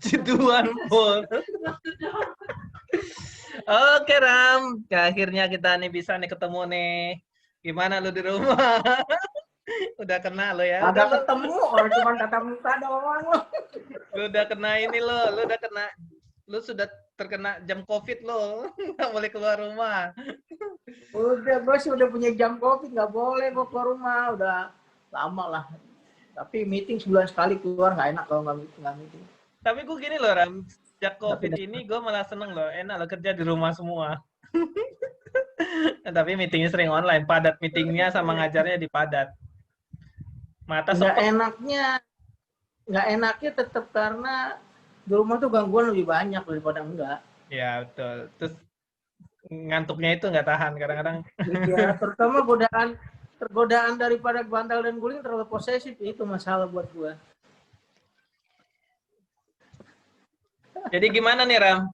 Ciduan full. Oke Ram, akhirnya kita nih bisa nih ketemu nih. Gimana lu di rumah? Udah kena lo ya? Udah Agak ketemu orang cuma tatap muka doang lo. lu udah kena ini lo, lu udah kena, lu sudah terkena jam COVID lo, nggak boleh keluar rumah. Udah, gue sih udah punya jam COVID, nggak boleh gue keluar rumah, udah lama lah. Tapi meeting sebulan sekali keluar nggak enak kalau nggak meeting. Tapi gue gini loh Ram, sejak Tapi COVID ini gue malah seneng loh, enak lo kerja di rumah semua. Tapi meetingnya sering online, padat meetingnya sama ngajarnya di padat. Mata nggak sempet. enaknya, nggak enaknya tetap karena di rumah tuh gangguan lebih banyak daripada enggak. Ya betul. Terus ngantuknya itu nggak tahan kadang-kadang. Iya, terutama tergodaan daripada bantal dan guling terlalu posesif, itu masalah buat gue. Jadi gimana nih Ram?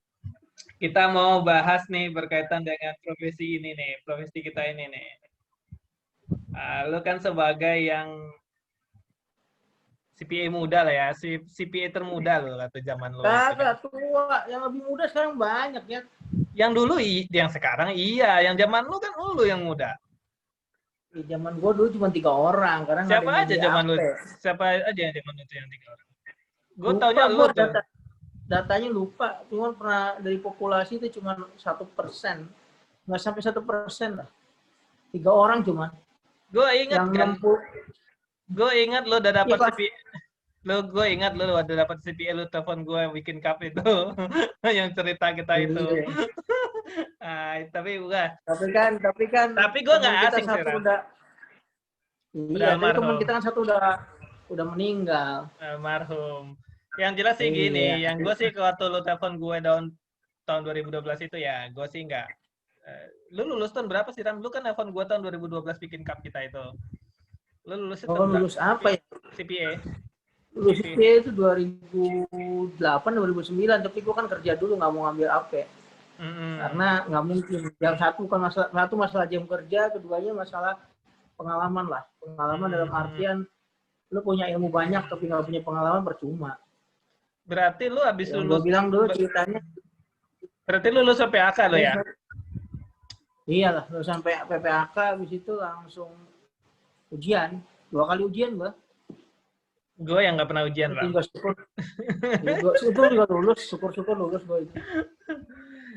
Kita mau bahas nih berkaitan dengan profesi ini nih, profesi kita ini nih. Lu kan sebagai yang CPA muda lah ya, CPA termuda loh atau zaman lo itu kan. Kagak tua, yang lebih muda sekarang banyak ya. Yang dulu, yang sekarang iya, yang zaman lu kan lu yang muda. Di zaman gue dulu cuma 3 orang, karena nggak ada Siapa yang mau aja beli zaman lu? HP. Siapa aja yang zaman itu yang 3 orang? Gue Lupa taunya gue lu tuh. datanya lupa, cuma pernah dari populasi itu cuma 1%, nggak sampai 1% lah. 3 orang cuma. Gue ingat Yang kan, 60, gue ingat lu udah iya dapat kelas. CPA. Gue ingat lu udah dapat CPA, lu telepon gue bikin cup itu. Yang cerita kita itu. Iya. Tapi enggak. Tapi kan Tapi gue teman nggak kita asing sih, satu Ram. udah, Udah iya, tapi teman almarhum. kita kan satu udah meninggal. Almarhum. Yang jelas sih Iya. gini, yang gue sih waktu lu telepon gue tahun 2012 itu ya, gue sih nggak. Lu lulus tahun berapa sih, Ram? Lu kan telepon gue tahun 2012 bikin cup kita itu. Lu lulus Oh, tahun berapa? lulus apa ya? CPA. Lulus CPA. itu 2008, 2009, tapi gue kan kerja dulu, nggak mau ngambil AP. Mm-mm. Karena nggak mungkin. Yang masalah jam kerja, keduanya masalah pengalaman lah. Pengalaman dalam artian lu punya ilmu banyak tapi nggak punya pengalaman, percuma. Berarti lu habis Yang gue lulus, bilang dulu ceritanya, berarti lu lulus PAK lo ya? iyalah, lu sampai PPAK, habis itu langsung ujian. 2 kali ujian gue. Gue yang nggak pernah ujian, Ram. Tinggal syukur. Itu juga lulus, syukur-syukur lulus gue itu.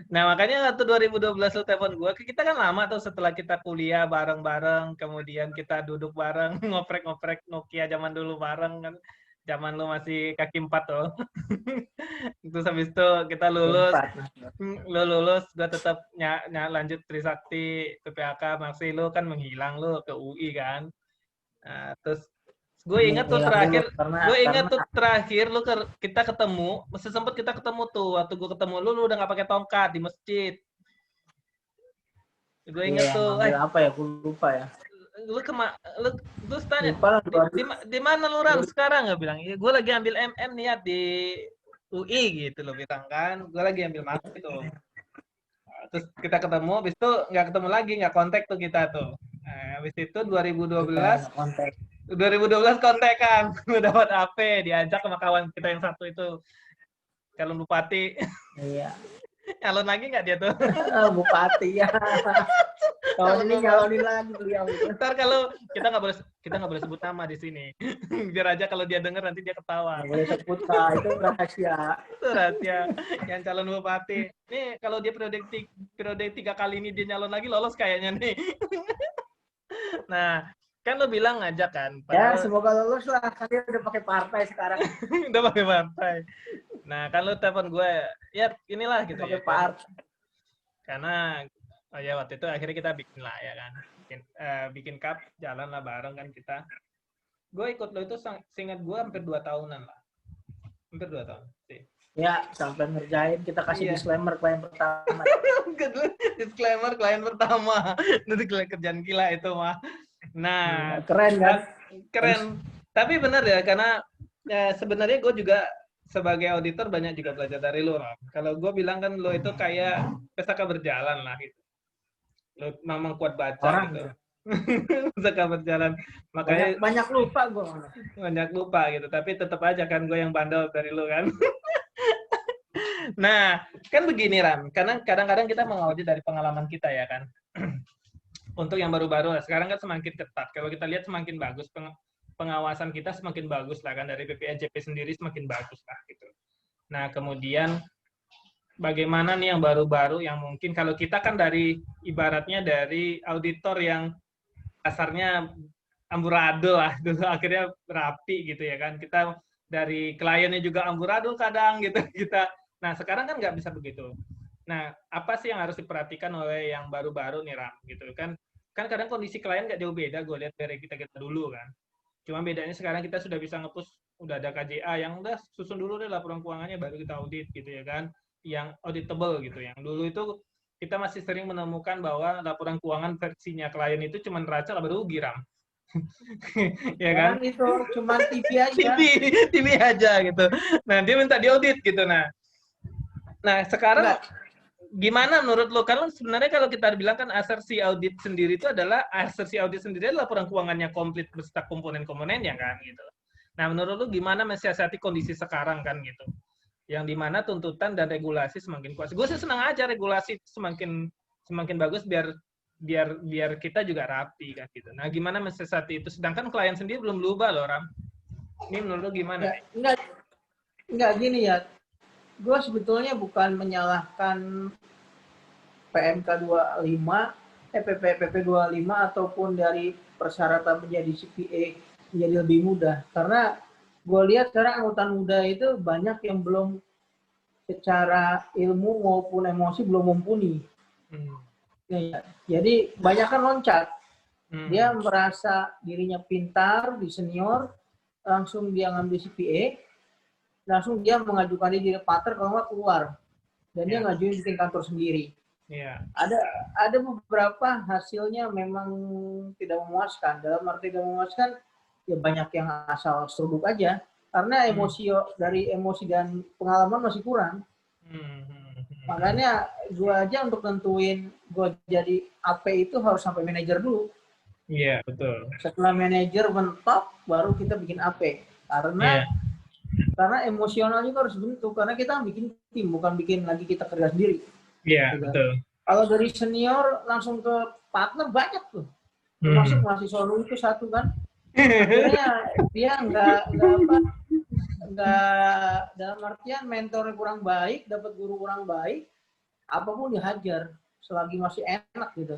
Nah, makanya waktu 2012 lu telepon gue, kita kan lama tuh setelah kita kuliah bareng-bareng, kemudian kita duduk bareng, ngoprek-ngoprek Nokia zaman dulu bareng kan. Zaman lu masih kaki 4 tuh. Terus habis itu kita lulus, lu lulus, gue tetap lanjut Trisakti, PPAK, masih lu kan menghilang lu ke UI kan. Nah, terus gue ingat tuh Hilang dulu terakhir, karena lu kita ketemu, masih sempat kita ketemu tuh, waktu gue ketemu lu udah nggak pakai tongkat di masjid. Gue inget tuh, ngambil apa ya, gue lupa ya. lu lu terus tanya, Lupa lah, di mana lu Ram sekarang? Gue bilang, ya, gue lagi ambil MM nih di UI gitu lo bilang kan, gue lagi ambil masuk itu. Terus kita ketemu, habis itu nggak ketemu lagi, nggak kontak tuh kita tuh. Nah, habis itu 2012 kontekan, lu dapat AP, diajak sama kawan kita yang satu itu, calon bupati. Iya. Calon lagi nggak dia tuh? Bupati ya. Tahun ini nyalonin lagi beliau. Ntar kalau kita nggak boleh sebut nama di sini. Biar aja kalau dia denger nanti dia ketawa. Nggak boleh sebut, itu rahasia. Itu rahasia. Yang calon bupati. Nih kalau dia periode 3 kali ini dia nyalon lagi lolos kayaknya nih. Nah, kan lo bilang ngajak kan. Ya, semoga lolos lah. Kan dia udah pakai partai sekarang. Udah pakai partai. Nah, kan lo telepon gue, ya inilah gitu pakai ya. partai. Karena ya waktu itu akhirnya kita bikin lah ya kan. Bikin cup, jalan lah bareng kan kita. Gue ikut lo itu seingat gue hampir 2 tahunan lah. Hampir 2 tahun sih. Ya, sampai ngerjain kita kasih disclaimer klien pertama. Disclaimer klien pertama. Nanti kerjaan gila itu mah. Nah, keren kan? Keren. Tapi benar ya, karena sebenarnya gue juga sebagai auditor banyak juga belajar dari lo, Ram. Kalau gue bilang kan lo itu kayak pesaka berjalan lah gitu. Lo memang kuat baca orang gitu. Pesaka berjalan. Makanya banyak lupa gue. Banyak lupa gitu, tapi tetap aja kan gue yang bandel dari lo kan. Nah, kan begini Ram, karena kadang-kadang kita mengaudit dari pengalaman kita ya kan. Untuk yang baru-baru, sekarang kan semakin ketat. Kalau kita lihat semakin bagus, pengawasan kita semakin bagus lah kan, dari BPNJP sendiri semakin bagus lah gitu. Nah, kemudian bagaimana nih yang baru-baru yang mungkin kalau kita kan dari ibaratnya dari auditor yang dasarnya amburadul lah dulu akhirnya rapi gitu ya kan, kita dari kliennya juga amburadul kadang gitu kita. Nah sekarang kan nggak bisa begitu. Nah apa sih yang harus diperhatikan oleh yang baru-baru nih Ram gitu kan, kan kadang kondisi klien nggak jauh beda gue lihat dari kita dulu kan, cuma bedanya sekarang kita sudah bisa nge-push, udah ada KJA yang udah susun dulu deh laporan keuangannya baru kita audit gitu ya kan, yang auditable gitu. Yang dulu itu kita masih sering menemukan bahwa laporan keuangan versinya klien itu cuma neraca laba rugi Ram. Ya kan? Sekarang itu cuma TV aja. TV aja gitu. Nah, dia minta diaudit gitu. Nah sekarang Enggak, gimana menurut lo? Kalau sebenarnya kalau kita bilang kan asersi audit sendiri itu adalah asersi audit sendiri adalah laporan keuangannya komplit beserta komponen-komponennya kan gitu. Nah, menurut lo gimana mensiasati kondisi sekarang kan gitu? Yang dimana tuntutan dan regulasi semakin kuat. Gue sih senang aja regulasi semakin semakin bagus biar biar biar kita juga rapi kan gitu. Nah, gimana mensiasati itu? Sedangkan klien sendiri belum berubah loh, Ram. Ini menurut lo gimana? enggak gini ya. Gue sebetulnya bukan menyalahkan PMK 25, PP 25 ataupun dari persyaratan menjadi CPA menjadi lebih mudah. Karena gue lihat sekarang angkutan muda itu banyak yang belum secara ilmu maupun emosi belum mumpuni. Ya, jadi banyak kan loncat. Dia merasa dirinya pintar di senior, langsung dia ngambil CPA, langsung dia mengajukan diri jadi partner kalau nggak keluar. Dan dia ngajuin bikin kantor sendiri. Ada beberapa hasilnya memang tidak memuaskan. Dalam arti tidak memuaskan, ya banyak yang asal seruduk aja. Karena dari emosi dan pengalaman masih kurang. Makanya gue aja untuk tentuin gue jadi AP itu harus sampai manajer dulu. Iya, betul. Setelah manajer mentok, baru kita bikin AP. Karena emosional juga harus bentuk. Karena kita bikin tim, bukan bikin lagi kita kerja sendiri. Iya, betul. Kalau dari senior langsung ke partner banyak tuh. Termasuk mahasiswa dulu itu satu kan. Akhirnya dia nggak dalam artian mentornya kurang baik, dapat guru kurang baik, apapun dihajar selagi masih enak gitu.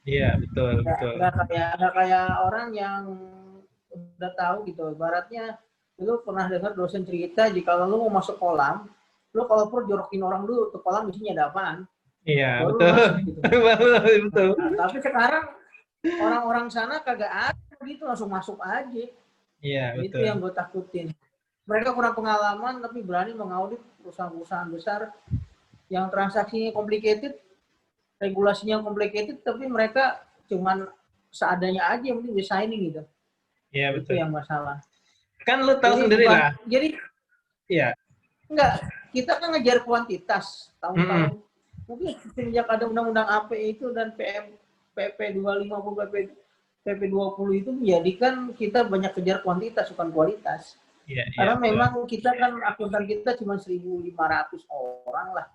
Iya, betul. Nggak kayak orang yang udah tahu gitu. Ibaratnya lu pernah dengar dosen cerita jika lu mau masuk kolam, lu kalau perlu jorokin orang dulu tuh kolam isinya ada apaan. Iya, betul. Masuk, gitu. Betul. Nah, tapi sekarang orang-orang sana kagak ada gitu, langsung masuk aja. Iya, betul. Itu yang gue takutin. Mereka kurang pengalaman tapi berani mengaudit perusahaan-perusahaan besar yang transaksinya complicated, regulasinya complicated, tapi mereka cuman seadanya aja yang penting designing gitu. Iya, betul. Itu yang masalah. Kan lu tahu sendiri lah. Jadi, iya. Enggak, kita kan ngejar kuantitas tahun-tahun. Mungkin sejak ada undang-undang AP itu dan PP 25 maupun PP 20 itu menjadikan kita banyak kejar kuantitas bukan kualitas. Karena memang kita kan akuntan kita cuma 1.500 orang lah.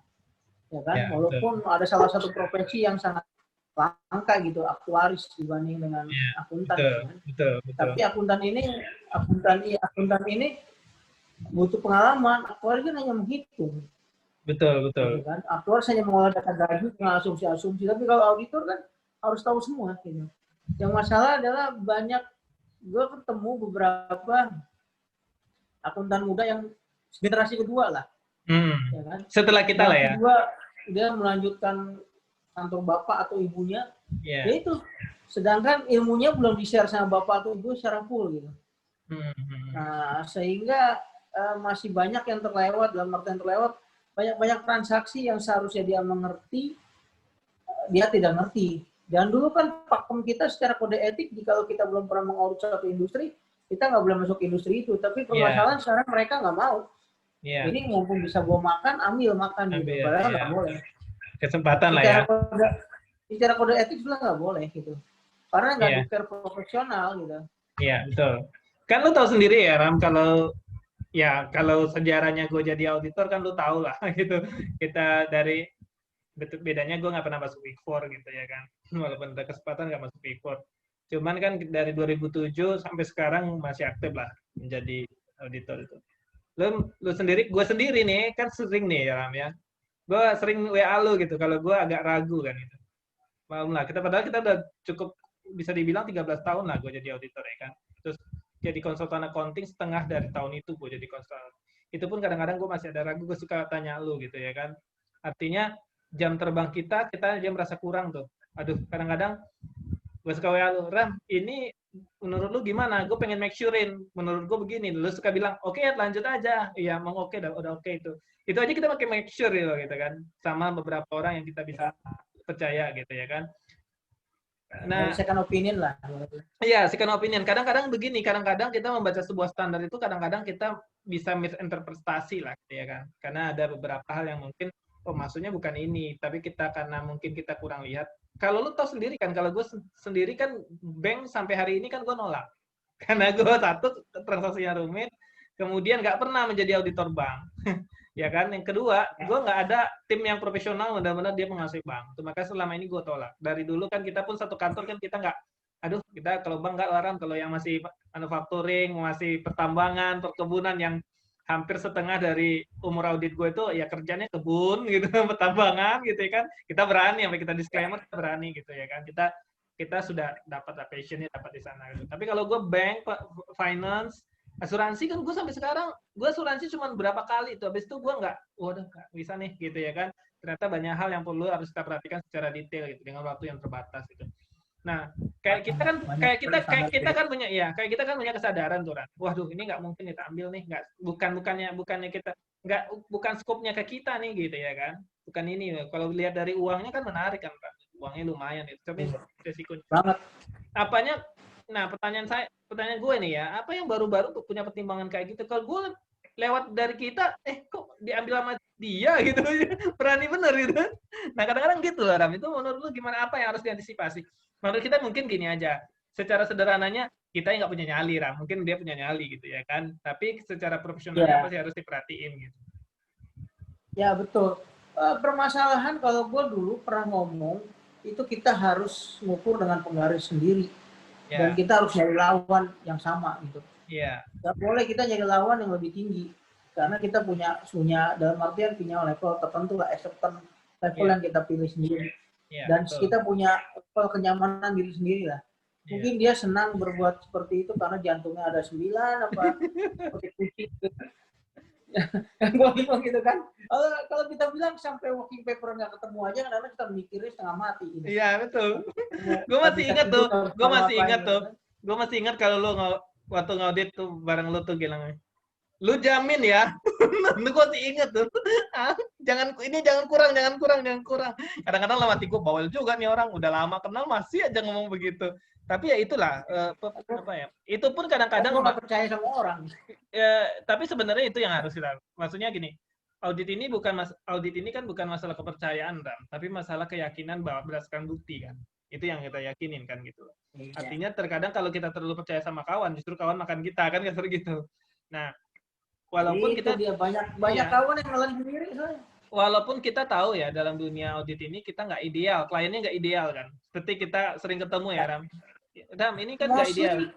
Ya kan? Walaupun ada salah satu profesi yang sangat langka gitu, aktuaris dibanding dengan akuntan. Betul. Tapi akuntan ini butuh pengalaman. Aktuaris kan hanya menghitung. Betul. Gitu kan? Aktuaris hanya mengolah data gaji, asumsi-asumsi. Tapi kalau auditor kan harus tahu semua. Gitu. Yang masalah adalah gue ketemu beberapa akuntan muda yang generasi kedua lah. Ya kan? Setelah kita lah ya. Kedua, dia melanjutkan kantor bapak atau ibunya. Ya itu. Sedangkan ilmunya belum di-share sama bapak atau ibu secara full gitu. Nah, sehingga masih banyak yang terlewat, dalam artian terlewat, banyak transaksi yang seharusnya dia mengerti, dia tidak ngerti. Dan dulu kan pakem kita secara kode etik, kalau kita belum pernah mengaudit suatu industri, kita nggak boleh masuk industri itu. Tapi permasalahan sekarang mereka nggak mau. Ini mumpung bisa gua makan, ambil makan. Gitu. Padahal nggak boleh. Kesempatan lah ya. Secara kode etik juga nggak boleh gitu. Karena nggak profesional gitu. Iya, betul. Kan lu tahu sendiri ya, Ram, kalau Ya, kalau sejarahnya gue jadi auditor kan lu tahu lah gitu. Kita dari bedanya gue nggak pernah masuk Big Four gitu ya kan. Walaupun ada kesempatan nggak masuk Big Four. Cuman kan dari 2007 sampai sekarang masih aktif lah menjadi auditor itu. Lu sendiri, gue sendiri nih kan sering nih ya Ram ya. Gue sering WA lu gitu kalau gue agak ragu kan gitu. Malam lah, padahal kita udah cukup bisa dibilang 13 tahun lah gue jadi auditor ya kan. Terus jadi konsultan accounting setengah dari tahun itu gue jadi konsultan. Itu pun kadang-kadang gue masih ada ragu, gue suka tanya lu gitu ya kan. Artinya jam terbang kita dia merasa kurang tuh. Aduh, kadang-kadang gue suka WA lu, Ram, ini menurut lu gimana? Gue pengen make surein, menurut gue begini. Lu suka bilang, oke, lanjut aja. Iya, mau oke, udah oke itu. Itu aja kita pakai make sure gitu kan. Sama beberapa orang yang kita bisa percaya gitu ya kan. Nah, second opinion lah. Iya, second opinion. Kadang-kadang begini, kadang-kadang kita membaca sebuah standar itu kadang-kadang kita bisa misinterpretasi lah, ya kan. Karena ada beberapa hal yang mungkin, oh maksudnya bukan ini, tapi kita karena mungkin kita kurang lihat. Kalau lu tahu sendiri kan, kalau gue sendiri kan bank sampai hari ini kan gue nolak. Karena gue satu, transaksinya rumit, kemudian nggak pernah menjadi auditor bank. Ya kan, yang kedua, gue nggak ada tim yang profesional benar-benar dia menguasai bank. Maka selama ini gue tolak. Dari dulu kan kita pun satu kantor kan kita nggak, aduh kita kalau bank nggak larang, kalau yang masih manufacturing, masih pertambangan, perkebunan yang hampir setengah dari umur audit gue itu ya kerjanya kebun gitu, pertambangan gitu ya kan. Kita berani, sampai kita disclaimer kita berani gitu ya kan. Kita sudah dapat passionnya dapat di sana. Gitu. Tapi kalau gue bank, finance, asuransi kan gue sampai sekarang gue asuransi cuma berapa kali itu habis itu gue nggak bisa nih gitu ya kan ternyata banyak hal yang perlu harus kita perhatikan secara detail gitu dengan waktu yang terbatas gitu. Nah kayak kita kan punya kesadaran tuh Ran. Waduh ini nggak mungkin kita ambil nih nggak bukannya kita nggak bukan skopnya ke kita nih gitu ya kan bukan ini kalau lihat dari uangnya kan menarik kan Ran. Uangnya lumayan itu tapi resikonya banget apanya. Nah, pertanyaan gue nih ya, apa yang baru-baru punya pertimbangan kayak gitu? Kalau gue lewat dari kita, kok diambil sama dia gitu, berani bener gitu. Nah, kadang-kadang gitu loh, Ram. Itu menurut lu gimana? Apa yang harus diantisipasi? Menurut kita mungkin gini aja, secara sederhananya kita yang nggak punya nyali, Ram. Mungkin dia punya nyali gitu ya kan. Tapi secara profesionalnya pasti harus diperhatiin gitu. Ya betul. Permasalahan kalau gue dulu pernah ngomong, itu kita harus mengukur dengan penggaris sendiri. Dan kita harus nyari lawan yang sama gitu. Gak boleh kita nyari lawan yang lebih tinggi karena kita punya dalam artian punya level tertentu lah, acceptance level yang kita pilih sendiri. Dan kita punya level kenyamanan diri sendiri lah. Mungkin dia senang berbuat seperti itu karena jantungnya ada 9 apa seperti kucing gitu. Yang gue bingung gitu kan. Kalau kita bilang sampai working paper nggak ketemu aja, karena kita mikirnya setengah mati. Gitu. Iya betul. Gue masih ingat kalau lu waktu ngaudit tuh bareng lu tuh bilang, lu jamin ya. Lu gue masih ingat tuh. jangan kurang. Kadang-kadang lama hati gue bawel juga nih orang udah lama kenal masih aja ngomong begitu. Tapi ya itulah apa ya? Itu pun kadang-kadang gue nggak percaya sama orang. Tapi sebenarnya itu yang harus kita. Maksudnya gini, audit ini kan bukan masalah kepercayaan, Ram, tapi masalah keyakinan bahwa berdasarkan bukti kan. Itu yang kita yakinin kan gitu. Artinya terkadang kalau kita terlalu percaya sama kawan, justru kawan makan kita kan gitu. Nah, walaupun kita dia banyak kawan yang ngelawan sendiri soalnya. Walaupun kita tahu ya dalam dunia audit ini kita nggak ideal, kliennya nggak ideal kan. Seperti kita sering ketemu ya Ram, ini kan nggak ideal.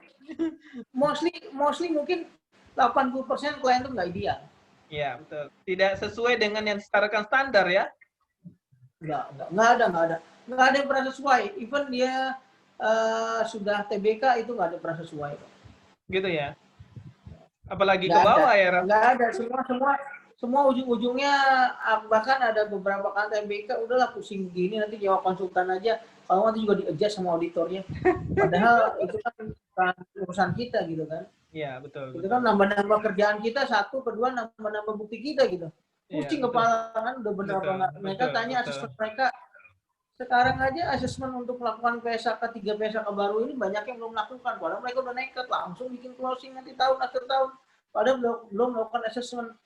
Mostly mungkin 80% klien itu nggak ideal. Iya betul. Tidak sesuai dengan yang disetarakan standar ya. Nggak ada yang pernah sesuai. Even dia sudah TBK itu nggak ada yang pernah sesuai. Gitu ya. Apalagi ke bawah ya Ram. Nggak ada. Semua ujung-ujungnya bahkan ada beberapa kan TBK udahlah pusing gini nanti jawab konsultan aja. Kalau nanti juga di-adjust sama auditornya. Padahal itu kan bukan urusan kita gitu kan. Iya, betul. Itu kan nambah-nambah kerjaan kita, satu, kedua nambah-nambah bukti kita gitu. Pusing kepala kan udah bener apa enggak. Mereka tanya asesmen mereka. Sekarang aja asesmen untuk melakukan PSK 3 PSK baru ini banyak yang belum melakukan. Padahal mereka udah nekat langsung bikin closing nanti akhir tahun. Padahal belum melakukan asesmen.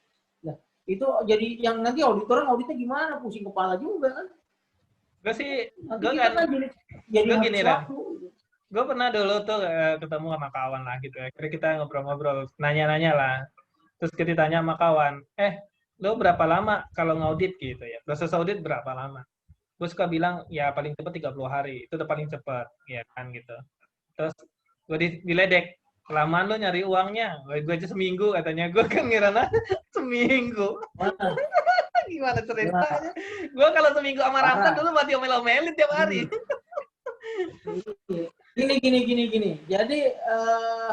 Nah, itu jadi yang nanti auditnya gimana? Pusing kepala juga kan. Gue gini lah. Gue pernah dulu tuh ketemu sama kawan lah gitu. Akhirnya kita ngobrol-ngobrol, nanya-nanya lah. Terus kita tanya sama kawan, lo berapa lama kalau ngaudit gitu ya? Proses audit berapa lama? Gue suka bilang, ya paling cepat 30 hari. Itu udah paling cepat, ya kan gitu. Terus gue diledek, kelamaan lo nyari uangnya. Gue aja seminggu katanya. Gue kan ngira seminggu. Wah, Gimana wah, ceritanya? Gue kalau seminggu sama Ramdan parah. dulu mati omel-omelin tiap hari. Gini. Jadi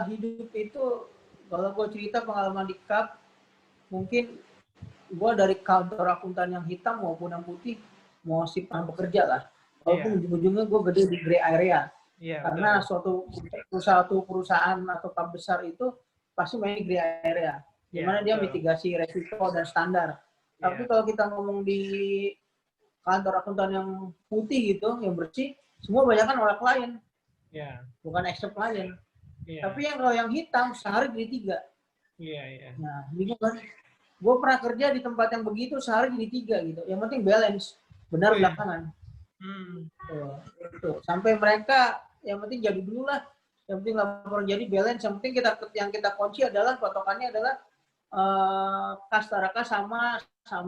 hidup itu kalau gue cerita pengalaman di CAP, mungkin gue dari kantor akuntan yang hitam maupun yang putih mau pernah bekerja lah. Walaupun ujung-ujungnya gue gede di gray area. Iya, Karena betul. suatu perusahaan atau CAP besar itu pasti main di gray area. Di Iya, mana dia betul. mitigasi resiko dan standar. Tapi Iya, kalau kita ngomong di kantor akuntan yang putih gitu, yang bersih, semua banyak kan oleh klien, iya, bukan accept klien. iya, Tapi yang kalau yang hitam sehari jadi 3. iya. Nah, bingung kan? Gue pernah kerja di tempat yang begitu sehari jadi 3 gitu. Yang penting balance, benar Wih. belakangan. Hmm. Tuh. Sampai mereka yang penting jadi dulu lah. Yang penting laporan jadi balance. Yang penting yang kita kunci adalah patokannya adalah kas taraka sama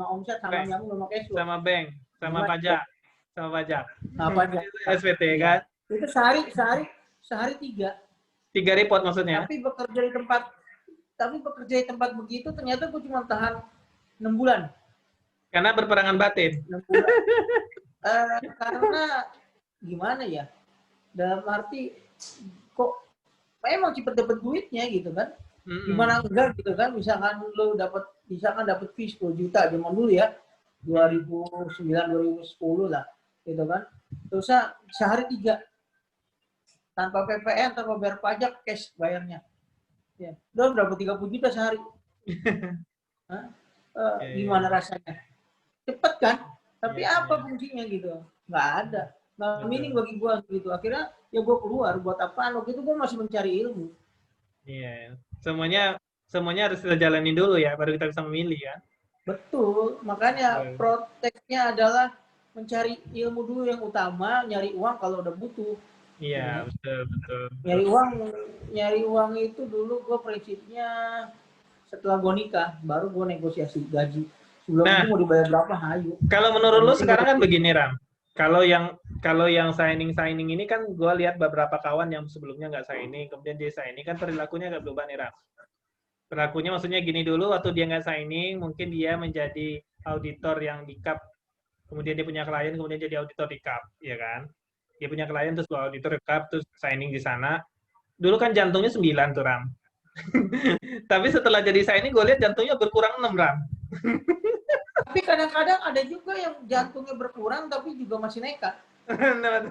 omset sama nyambung sama cash flow. Sama bank, sama pajak, sama pajak. Nah, pajak. SPT Ya. kan? Itu sehari 3. 3 report maksudnya? Tapi bekerja di tempat begitu ternyata gue cuma tahan 6 bulan. Karena berperangan batin. 6 bulan. Karena gimana ya? Dalam arti kok memang cepet dapat duitnya gitu kan? Gimana enggak gitu kan? Misalkan dapat fee 10 juta zaman dulu ya. 2009 2010 lah gitu kan. Terus sehari 3 tanpa PPN, tanpa bayar pajak, cash bayarnya. Ya. Udah berapa 30 juta sehari. Gimana rasanya? Cepet kan? Tapi apa fungsinya gitu? Nggak ada. Nggak meaning bagi gue gitu. Akhirnya ya gue keluar. Buat apaan? Waktu itu gue masih mencari ilmu. Iya. Semuanya harus kita jalanin dulu ya, baru kita bisa memilih ya. Betul. Makanya proteknya adalah mencari ilmu dulu yang utama, nyari uang kalau udah butuh. Iya, betul. Nyari uang itu dulu gue prinsipnya setelah gue nikah, baru gue negosiasi gaji. Sebelum itu mau dibayar berapa, hayu. Kalau menurut lu sekarang kan begini, Ram. Kalau yang signing ini kan gue lihat beberapa kawan yang sebelumnya nggak signing, kemudian dia signing kan perilakunya agak berubah nih, Ram. Perilakunya maksudnya gini dulu, waktu dia nggak signing, mungkin dia menjadi auditor yang di CAP, kemudian dia punya klien, kemudian jadi auditor di CAP, ya kan? Dia punya klien, terus auditor di CAP, terus signing di sana. Dulu kan jantungnya 9 tuh, Ram. Tapi setelah jadi signing, gue lihat jantungnya berkurang 6, Ram. Tapi kadang-kadang ada juga yang jantungnya berkurang, tapi juga masih nekat.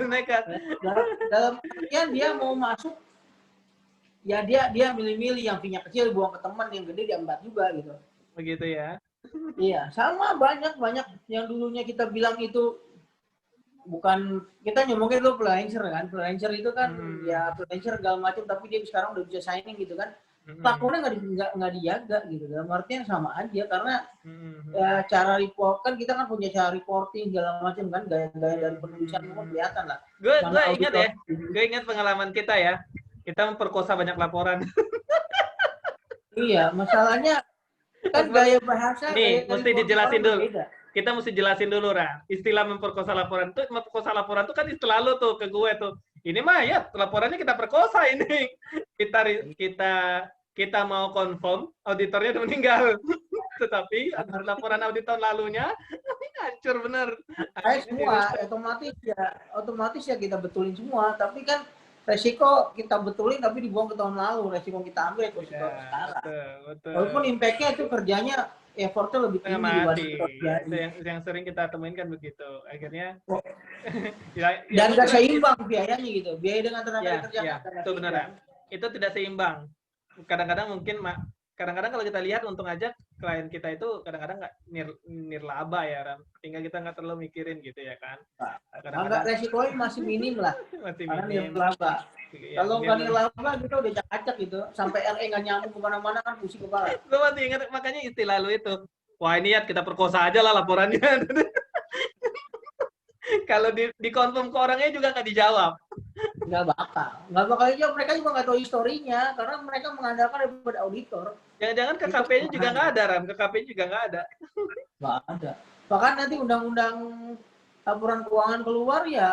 Nekat. Dalam artian dia mau masuk, ya dia milih-milih yang fee-nya kecil buang ke teman, yang gede diambat juga gitu. Begitu ya? Iya, sama banyak yang dulunya kita bilang itu bukan, kita nyomongin dulu freelancer kan. Freelancer itu kan ya freelancer segala macam, tapi dia sekarang udah bisa signing gitu kan. Laporannya nggak dijaga gitu. Dalam artian sama aja karena ya, cara report kan kita kan punya cara reporting segala macam kan, gaya-gaya dari penulisan semua kelihatan lah. Gue ingat ya, gue ingat pengalaman kita ya. Kita memperkosa banyak laporan. Iya, masalahnya kan gaya bahasa. Nih, mesti dijelasin dulu. Beda. Kita mesti jelasin dulu, Ra. Istilah memperkosa laporan itu kan istilah lu tuh ke gue tuh. Ini mah ya laporannya kita perkosa ini. Kita mau confirm auditornya udah meninggal. Tetapi laporan audit tahun lalunya hancur bener. Semua otomatis ya kita betulin semua, tapi kan resiko kita betulin tapi dibuang ke tahun lalu, resiko kita ambil resiko sekarang. Betul. Walaupun impact-nya itu kerjanya effortnya lebih tinggi dibanding yang sering kita temuin kan begitu. Akhirnya dan nggak seimbang biayanya gitu. Biaya dengan tenaga kerja. Itu benar. Itu tidak seimbang. Kadang-kadang kalau kita lihat untung aja klien kita itu kadang-kadang nggak nirlaba ya, Ram. Tinggal kita nggak terlalu mikirin gitu ya kan. Kadang-kadang resikonya masih minim lah. Masih karena minim. Nirlaba. Kalau nggak nirlaba kita udah acak gitu. Sampai RE nggak nyambung kemana-mana kan pusing kepala. Gue masih ingat makanya istilah lu itu. Wah ini ya kita perkosa aja lah laporannya. Kalau di confirm ke orangnya juga nggak dijawab. Nggak bakal dijawab. Mereka juga nggak tahu historinya karena mereka mengandalkan daripada auditor. Jangan-jangan Itu KKP-nya juga makanya. nggak ada, Ram. KKP-nya juga nggak ada. Nggak ada. Bahkan nanti undang-undang laporan keuangan keluar ya,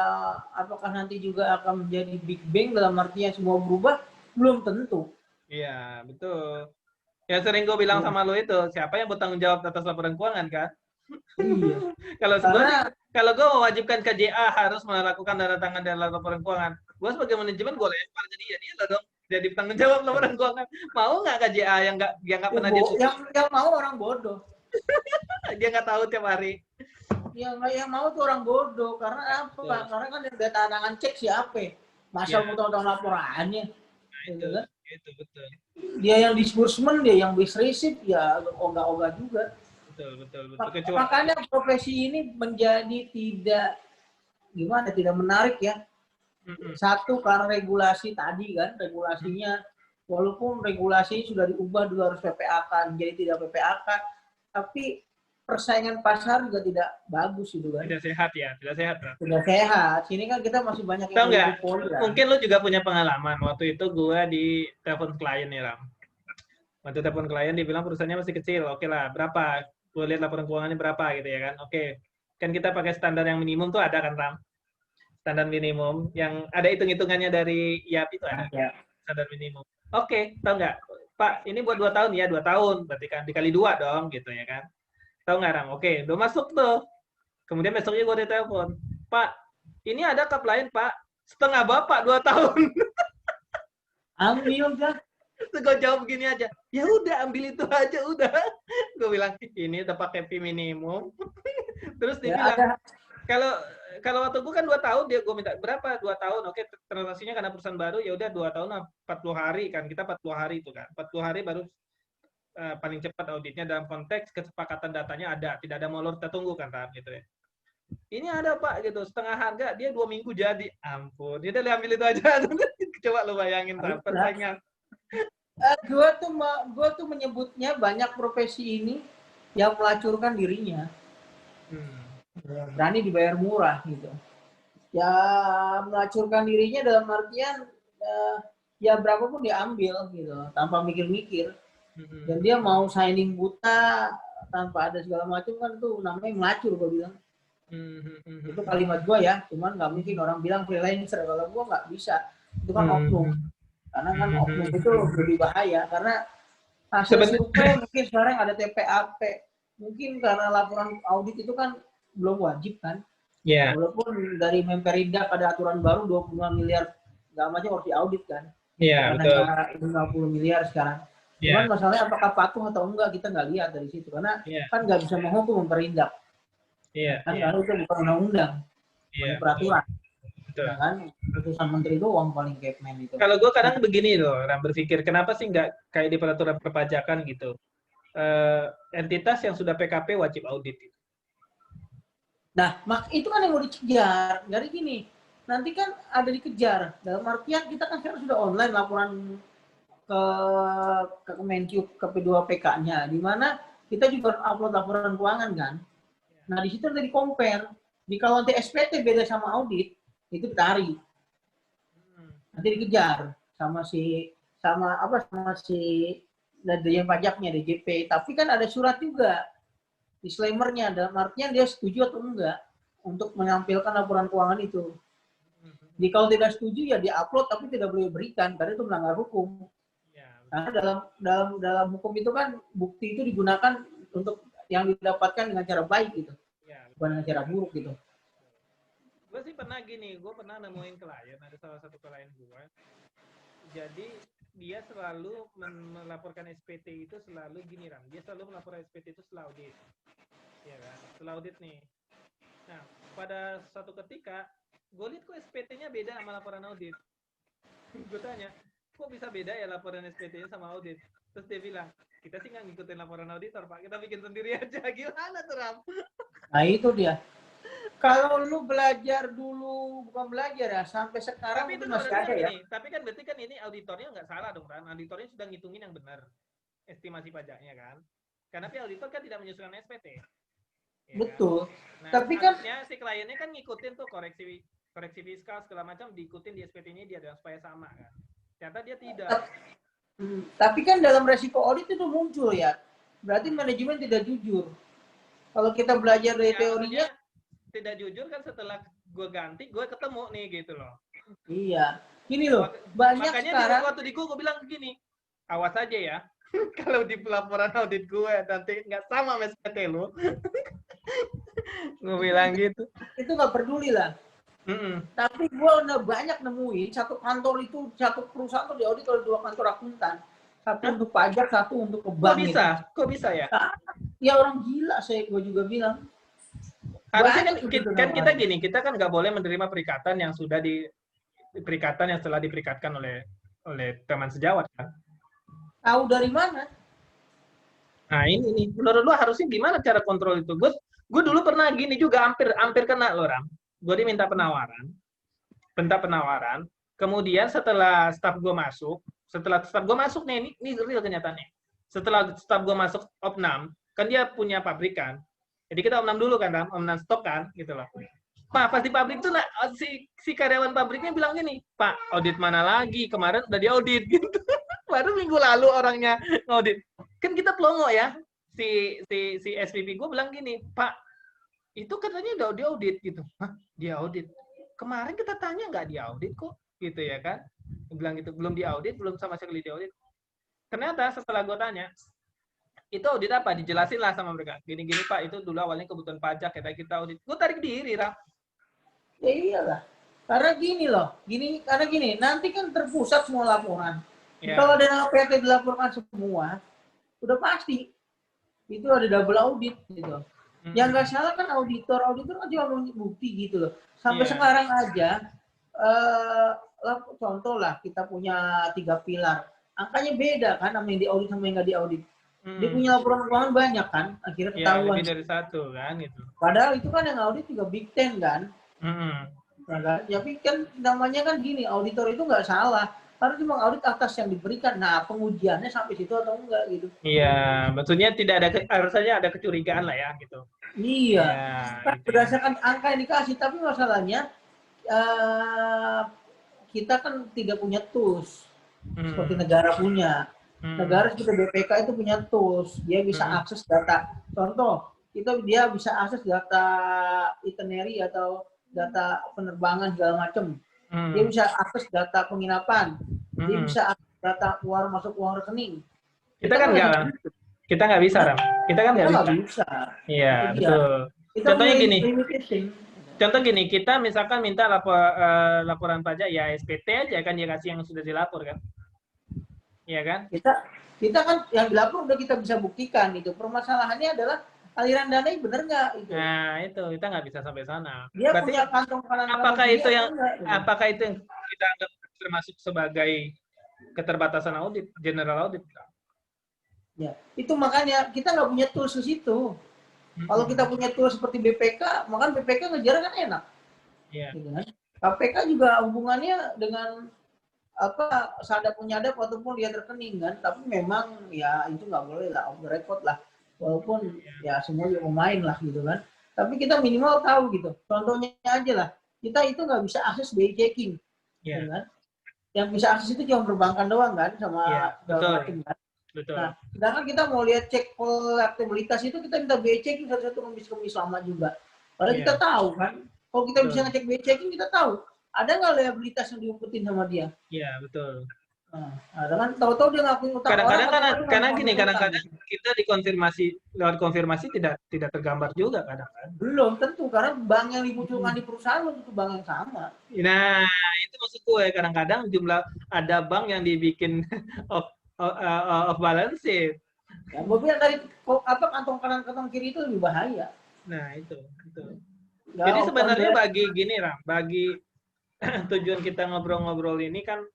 apakah nanti juga akan menjadi big bang dalam artinya semua berubah? Belum tentu. Iya, betul. Ya sering gue bilang Ya, sama lo itu, siapa yang bertanggung jawab atas laporan keuangan kan? iya. Kalau gue sih, Karena kalau gue mewajibkan KJA harus melakukan tanda tangan dalam laporan keuangan, gue sebagai manajemen gue lempar jadi dia lah dong, jadi tanggung jawab laporan keuangan. Mau nggak KJA yang nggak pernah dia tutup, yang mau orang bodoh. dia nggak tahu tiap hari. Yang mau tuh orang bodoh. Ya, Karena betul. apa? Karena kan yang data tangan cek siapa? Masa Ya, mau tahu laporannya? nah Gitu kan? itu betul, Dia yang disbursement, dia yang bis receipt, ya ogah-ogah juga. betul. Kecuali, Makanya profesi ini menjadi tidak gimana, tidak menarik ya. mm-mm. Satu karena regulasi tadi kan, regulasinya walaupun regulasi sudah diubah dulu harus PPAK menjadi tidak PPAK, tapi persaingan pasar juga tidak bagus itu kan. Tidak sehat ya, tidak sehat. Bro. Sudah sehat. Sini kan kita masih banyak yang Tahu nggak? oligopoli kan. Mungkin lo juga punya pengalaman. Waktu itu gue di telepon klien nih Ram. Waktu telepon klien dibilang perusahaannya masih kecil. Oke lah, berapa? Gue lihat laporan keuangannya berapa gitu ya kan. Oke, kan kita pakai standar yang minimum tuh ada kan Ram? Standar minimum yang ada hitung-hitungannya dari IAP itu ada. Ya. Standar minimum. Oke, tahu nggak? Pak, ini buat 2 tahun ya, 2 tahun. Berarti kan dikali 2 dong gitu ya kan. Tahu nggak Ram? Oke, udah masuk tuh. Kemudian besoknya gue ditelepon. Pak, ini ada kap lain Pak. Setengah Bapak 2 tahun. Ambil kan. Terus gue jawab gini aja, ya udah ambil itu aja udah. Gue bilang ini udah pakai fee minimum. Terus dia Ya, bilang ada. kalau kalau waktu gue kan 2 tahun dia gue minta berapa 2 tahun oke transaksinya karena perusahaan baru ya udah 2 tahun 40 hari kan kita 40 hari itu kan 40 hari baru paling cepat auditnya dalam konteks kesepakatan datanya ada tidak ada molor kita tunggu kan tahap gitu ya. Ini ada Pak gitu setengah harga dia 2 minggu jadi ampun dia udah ambil itu aja. Coba lo bayangin tahap persaingan. Gue tuh menyebutnya banyak profesi ini yang melacurkan dirinya. Berani dibayar murah gitu. Ya melacurkan dirinya dalam artian ya berapapun diambil gitu tanpa mikir-mikir. Dan dia mau signing buta tanpa ada segala macam kan itu namanya melacur gue bilang. Itu kalimat gue ya, cuman nggak mungkin orang bilang freelancer, kalau gue nggak bisa. Itu kan oknum. Karena kan oknum itu lebih bahaya karena hasil survei mungkin sekarang ada TPAP. Mungkin karena laporan audit itu kan belum wajib kan. Yeah. Walaupun dari Memperindak ada aturan baru 25 miliar segala macam harus diaudit kan. Iya, betul. Hanya 50 miliar sekarang. Cuman masalahnya apakah patuh atau enggak kita nggak lihat dari situ karena kan nggak bisa menghukum Memperindak. Kan karena itu bukan undang-undang, bukan peraturan. Betul. Ya kan keputusan menteri doang paling Kepmen itu. Kalau gue kadang begini loh, orang berpikir kenapa sih nggak kayak di peraturan perpajakan gitu. Entitas yang sudah PKP wajib audit. Nah, itu kan yang mau dikejar. Jadi gini, nanti kan ada dikejar. Dalam artian kita kan sekarang sudah online laporan ke Kemenkyu ke P2PK-nya, di mana kita juga upload laporan keuangan kan. Nah, di situ nanti compare. Di kalau nanti SPT beda sama audit, itu ditarik. Nanti dikejar sama si Dirjen Pajaknya DJP. Tapi kan ada surat juga disclaimer-nya dalam artian dia setuju atau enggak untuk menampilkan laporan keuangan itu. Jadi kalau tidak setuju ya diupload tapi tidak boleh berikan karena itu melanggar hukum. Karena dalam hukum itu kan bukti itu digunakan untuk yang didapatkan dengan cara baik gitu, bukan dengan cara buruk gitu. Gue sih pernah gini, gue pernah nemuin klien, ada salah satu klien gue. Jadi dia selalu melaporkan SPT itu selalu gini Ram, dia selalu melaporkan SPT itu setelah audit. Ya kan, setelah audit nih. Nah, pada suatu ketika, gue lihat kok SPT-nya beda sama laporan audit. Gue tanya, kok bisa beda ya laporan SPT-nya sama audit? Terus dia bilang, kita sih nggak ngikutin laporan auditor, Pak. Kita bikin sendiri aja. Gimana tuh, Ram? Nah, itu dia. Kalau lu belajar dulu, bukan belajar ya, sampai sekarang tapi itu masih ada ya. Tapi kan berarti kan ini auditornya nggak salah dong, Ram. Auditornya sudah ngitungin yang benar. Estimasi pajaknya kan. Karena auditor kan tidak menyusulkan SPT. Ya betul. Kan? Nah, tapi kan si kliennya kan ngikutin tuh koreksi fiskal segala macam diikutin di SPT-nya dia supaya sama kan. Ternyata dia tidak. Tapi kan dalam resiko audit itu muncul ya. Berarti manajemen tidak jujur. Kalau kita belajar dari Ya, teorinya, tidak jujur kan setelah gue ganti, gue ketemu nih gitu loh. iya. Gini loh, banyak Makanya sekarang. waktu di gue bilang gini, awas aja ya. Kalau di pelaporan audit gue nanti nggak sama sama SPT lo. Gue bilang gitu. Itu nggak peduli lah. Tapi gue udah banyak nemuin satu kantor itu, satu perusahaan tuh diaudit oleh 2 kantor akuntan. Satu untuk pajak, satu untuk ke bank. Kok bisa ya? Ya orang gila gue juga bilang. Harusnya kan kita gini, kita kan nggak boleh menerima perikatan yang sudah perikatan yang setelah diperikatkan oleh teman sejawat kan. Tahu dari mana? Nah ini nih, menurut lu harusnya gimana cara kontrol itu? Gue dulu pernah gini juga, hampir kena loh, Ram. Gue diminta penawaran, kemudian setelah staf gue masuk nih, ini real kenyataannya. Setelah staf gue masuk opnam, kan dia punya pabrikan. Jadi kita opnam dulu kan, Ram, opnam stok kan, gitu loh. Pak, pas di pabrik tuh si karyawan pabriknya bilang gini, Pak, audit mana lagi? Kemarin udah diaudit gitu. Baru minggu lalu orangnya ngaudit. Kan kita pelongo ya. Si SVP gue bilang gini, Pak, itu katanya udah diaudit gitu. Hah, diaudit? Kemarin kita tanya nggak diaudit kok, gitu ya kan? Bilang gitu, belum diaudit, belum sama sekali diaudit. Ternyata setelah gue tanya, itu audit apa? Dijelasin lah sama mereka. Gini-gini Pak, itu dulu awalnya kebutuhan pajak, kita audit. Gue tarik diri, Ram. Ya iyalah. Karena gini, nanti kan terpusat semua laporan. Ya. Kalau ada PT dilaporkan semua, udah pasti itu ada double audit gitu. Yang nggak salah kan auditor kan cuma bukti gitu loh. Sampai sekarang aja, contoh lah kita punya 3 pilar, angkanya beda kan sama yang diaudit sama yang nggak diaudit. Dia punya laporan keuangan banyak kan, akhirnya ketahuan. Lebih dari 1 kan gitu. Padahal itu kan yang audit juga Big Ten kan. Tapi kan namanya kan gini, auditor itu nggak salah. Karena cuma audit atas yang diberikan. Nah, pengujiannya sampai situ atau enggak gitu. Iya, maksudnya harusnya ada kecurigaan lah ya gitu. Iya. Kan berdasarkan angka yang dikasih, tapi masalahnya kita kan tidak punya tools seperti negara punya. Negara seperti BPK itu punya tools, dia bisa akses data. Contoh, dia bisa akses data itinerary atau data penerbangan segala macam. Dia bisa akses data penginapan. Dia bisa akses data uang masuk uang rekening. Kita kan enggak, kita nggak bisa, Ram. Kita kan nggak bisa. Iya, betul. Contohnya gini. Contoh gini, kita misalkan minta laporan pajak ya SPT aja kan dia kasih yang sudah dilapor kan. Iya kan? Kita kan yang dilapor udah kita bisa buktikan itu. Permasalahannya adalah aliran dana benar nggak itu? Nah itu kita nggak bisa sampai sana. Dia berarti punya kantong kanan. Apakah itu yang kita anggap termasuk sebagai keterbatasan audit, general audit? Ya, itu makanya kita nggak punya tools di situ. Kalau kita punya tools seperti BPK, maka BPK ngejar kan enak. Iya. Gitu kan? KPK juga hubungannya dengan sadap penyadap ataupun lihat rekening kan, tapi memang ya itu nggak boleh lah off the record lah, walaupun ya semua juga pemain lah gitu kan, tapi kita minimal tahu gitu. Contohnya aja lah, kita itu nggak bisa akses BI checking, gitu kan? Yang bisa akses itu cuma perbankan doang kan, sama segala macam kan. Betul. Nah, sedangkan kita mau lihat cek kolektibilitas itu kita minta BI checking satu-satu kemis lama juga. Padahal kita tahu kan, kalau kita bisa ngecek BI checking kita tahu ada nggak liabilitas yang diumpetin sama dia? Iya, betul. Nah, kan tahu-tahu dia ngakuin utang. Kadang-kadang kadang-kadang kita lewat konfirmasi tidak tergambar juga kadang-kadang. Belum tentu, karena bank yang dimunculkan di perusahaan belum tentu bank yang sama. Nah, itu maksud gue kadang-kadang ada bank yang dibikin off balance sheet. Ya, gue bilang tadi kantong kanan kantong kiri itu lebih bahaya. Nah, itu. Jadi sebenarnya bagi tujuan kita ngobrol-ngobrol ini kan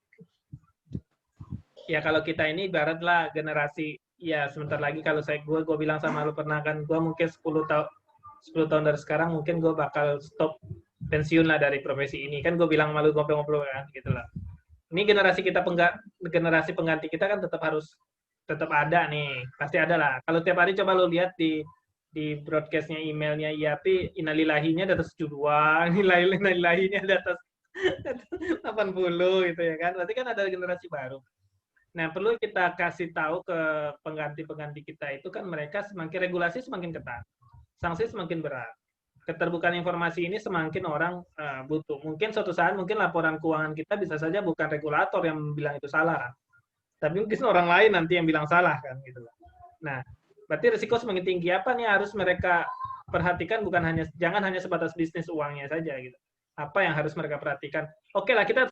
ya kalau kita ini ibaratlah generasi ya sebentar lagi kalau gue bilang sama lu pernah kan gue mungkin 10 tahun dari sekarang mungkin gue bakal stop pensiun lah dari profesi ini kan gue bilang malu ngobrol-ngobrol kan gitu lah. Ini generasi pengganti kita kan tetap ada nih, pasti ada lah. Kalau tiap hari coba lu lihat di broadcastnya emailnya IAP, innalillahinya di atas 72, innalillahinya di atas 80 gitu ya kan. Berarti kan ada generasi baru. Nah, perlu kita kasih tahu ke pengganti-pengganti kita itu kan mereka semakin regulasi semakin ketat, sanksi semakin berat. Keterbukaan informasi ini semakin orang butuh. Mungkin suatu saat mungkin laporan keuangan kita bisa saja bukan regulator yang bilang itu salah, kan? Tapi mungkin orang lain nanti yang bilang salah kan gitu. Nah, berarti risiko semakin tinggi. Apa nih harus mereka perhatikan, bukan hanya jangan hanya sebatas bisnis uangnya saja gitu. Apa yang harus mereka perhatikan? Oke lah, kita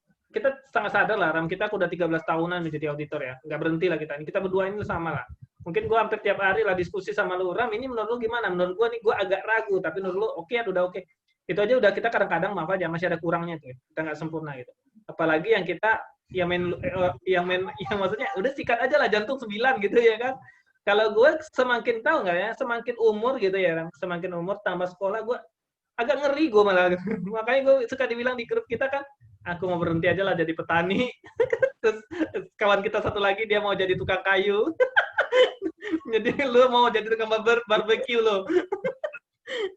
sangat sadar lah, Ram, kita udah 13 tahunan menjadi auditor ya. Nggak berhenti lah kita. Kita berdua ini sama lah. Mungkin gue hampir tiap hari lah diskusi sama lu, Ram, ini menurut lu gimana? Menurut gue nih, gue agak ragu, tapi menurut lu oke, udah oke. Itu aja udah kita kadang-kadang maaf aja, masih ada kurangnya tuh. Kita nggak sempurna gitu. Apalagi yang kita, yang maksudnya, udah sikat aja lah jantung 9 gitu ya kan. Kalau gue semakin tahu nggak ya, semakin umur gitu ya, Ram, semakin umur tambah sekolah, gue agak ngeri gue malah. Makanya gue suka dibilang di grup kita kan, aku mau berhenti aja lah jadi petani. Terus kawan kita satu lagi dia mau jadi tukang kayu. Jadi lu mau jadi tukang barbecue lo.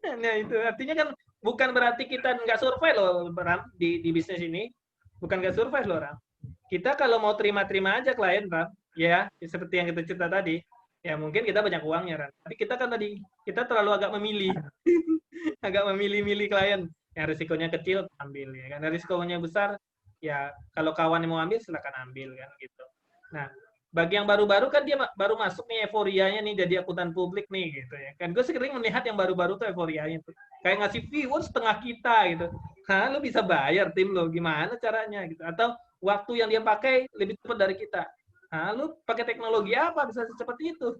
Nah itu artinya kan bukan berarti kita nggak survive loh, Ram, di bisnis ini. Bukan nggak survive loh, Ram. Kita kalau mau terima-terima aja klien, Ram, ya seperti yang kita cerita tadi, ya mungkin kita banyak uangnya, Ram. Tapi kita kan tadi, kita terlalu agak memilih. Agak memilih-milih klien. Yang risikonya kecil, ambil. Ya kan? Yang risikonya besar, ya kalau kawan yang mau ambil, silakan ambil. Kan gitu. Nah, bagi yang baru-baru kan dia baru masuk nih euforianya nih jadi akuntan publik nih gitu ya. Kan gue sering melihat yang baru-baru tuh euforianya tuh. Kayak ngasih viewers setengah kita gitu. Hah, lu bisa bayar tim lo, gimana caranya gitu. Atau waktu yang dia pakai lebih cepat dari kita. Hah, lu pakai teknologi apa bisa seperti itu?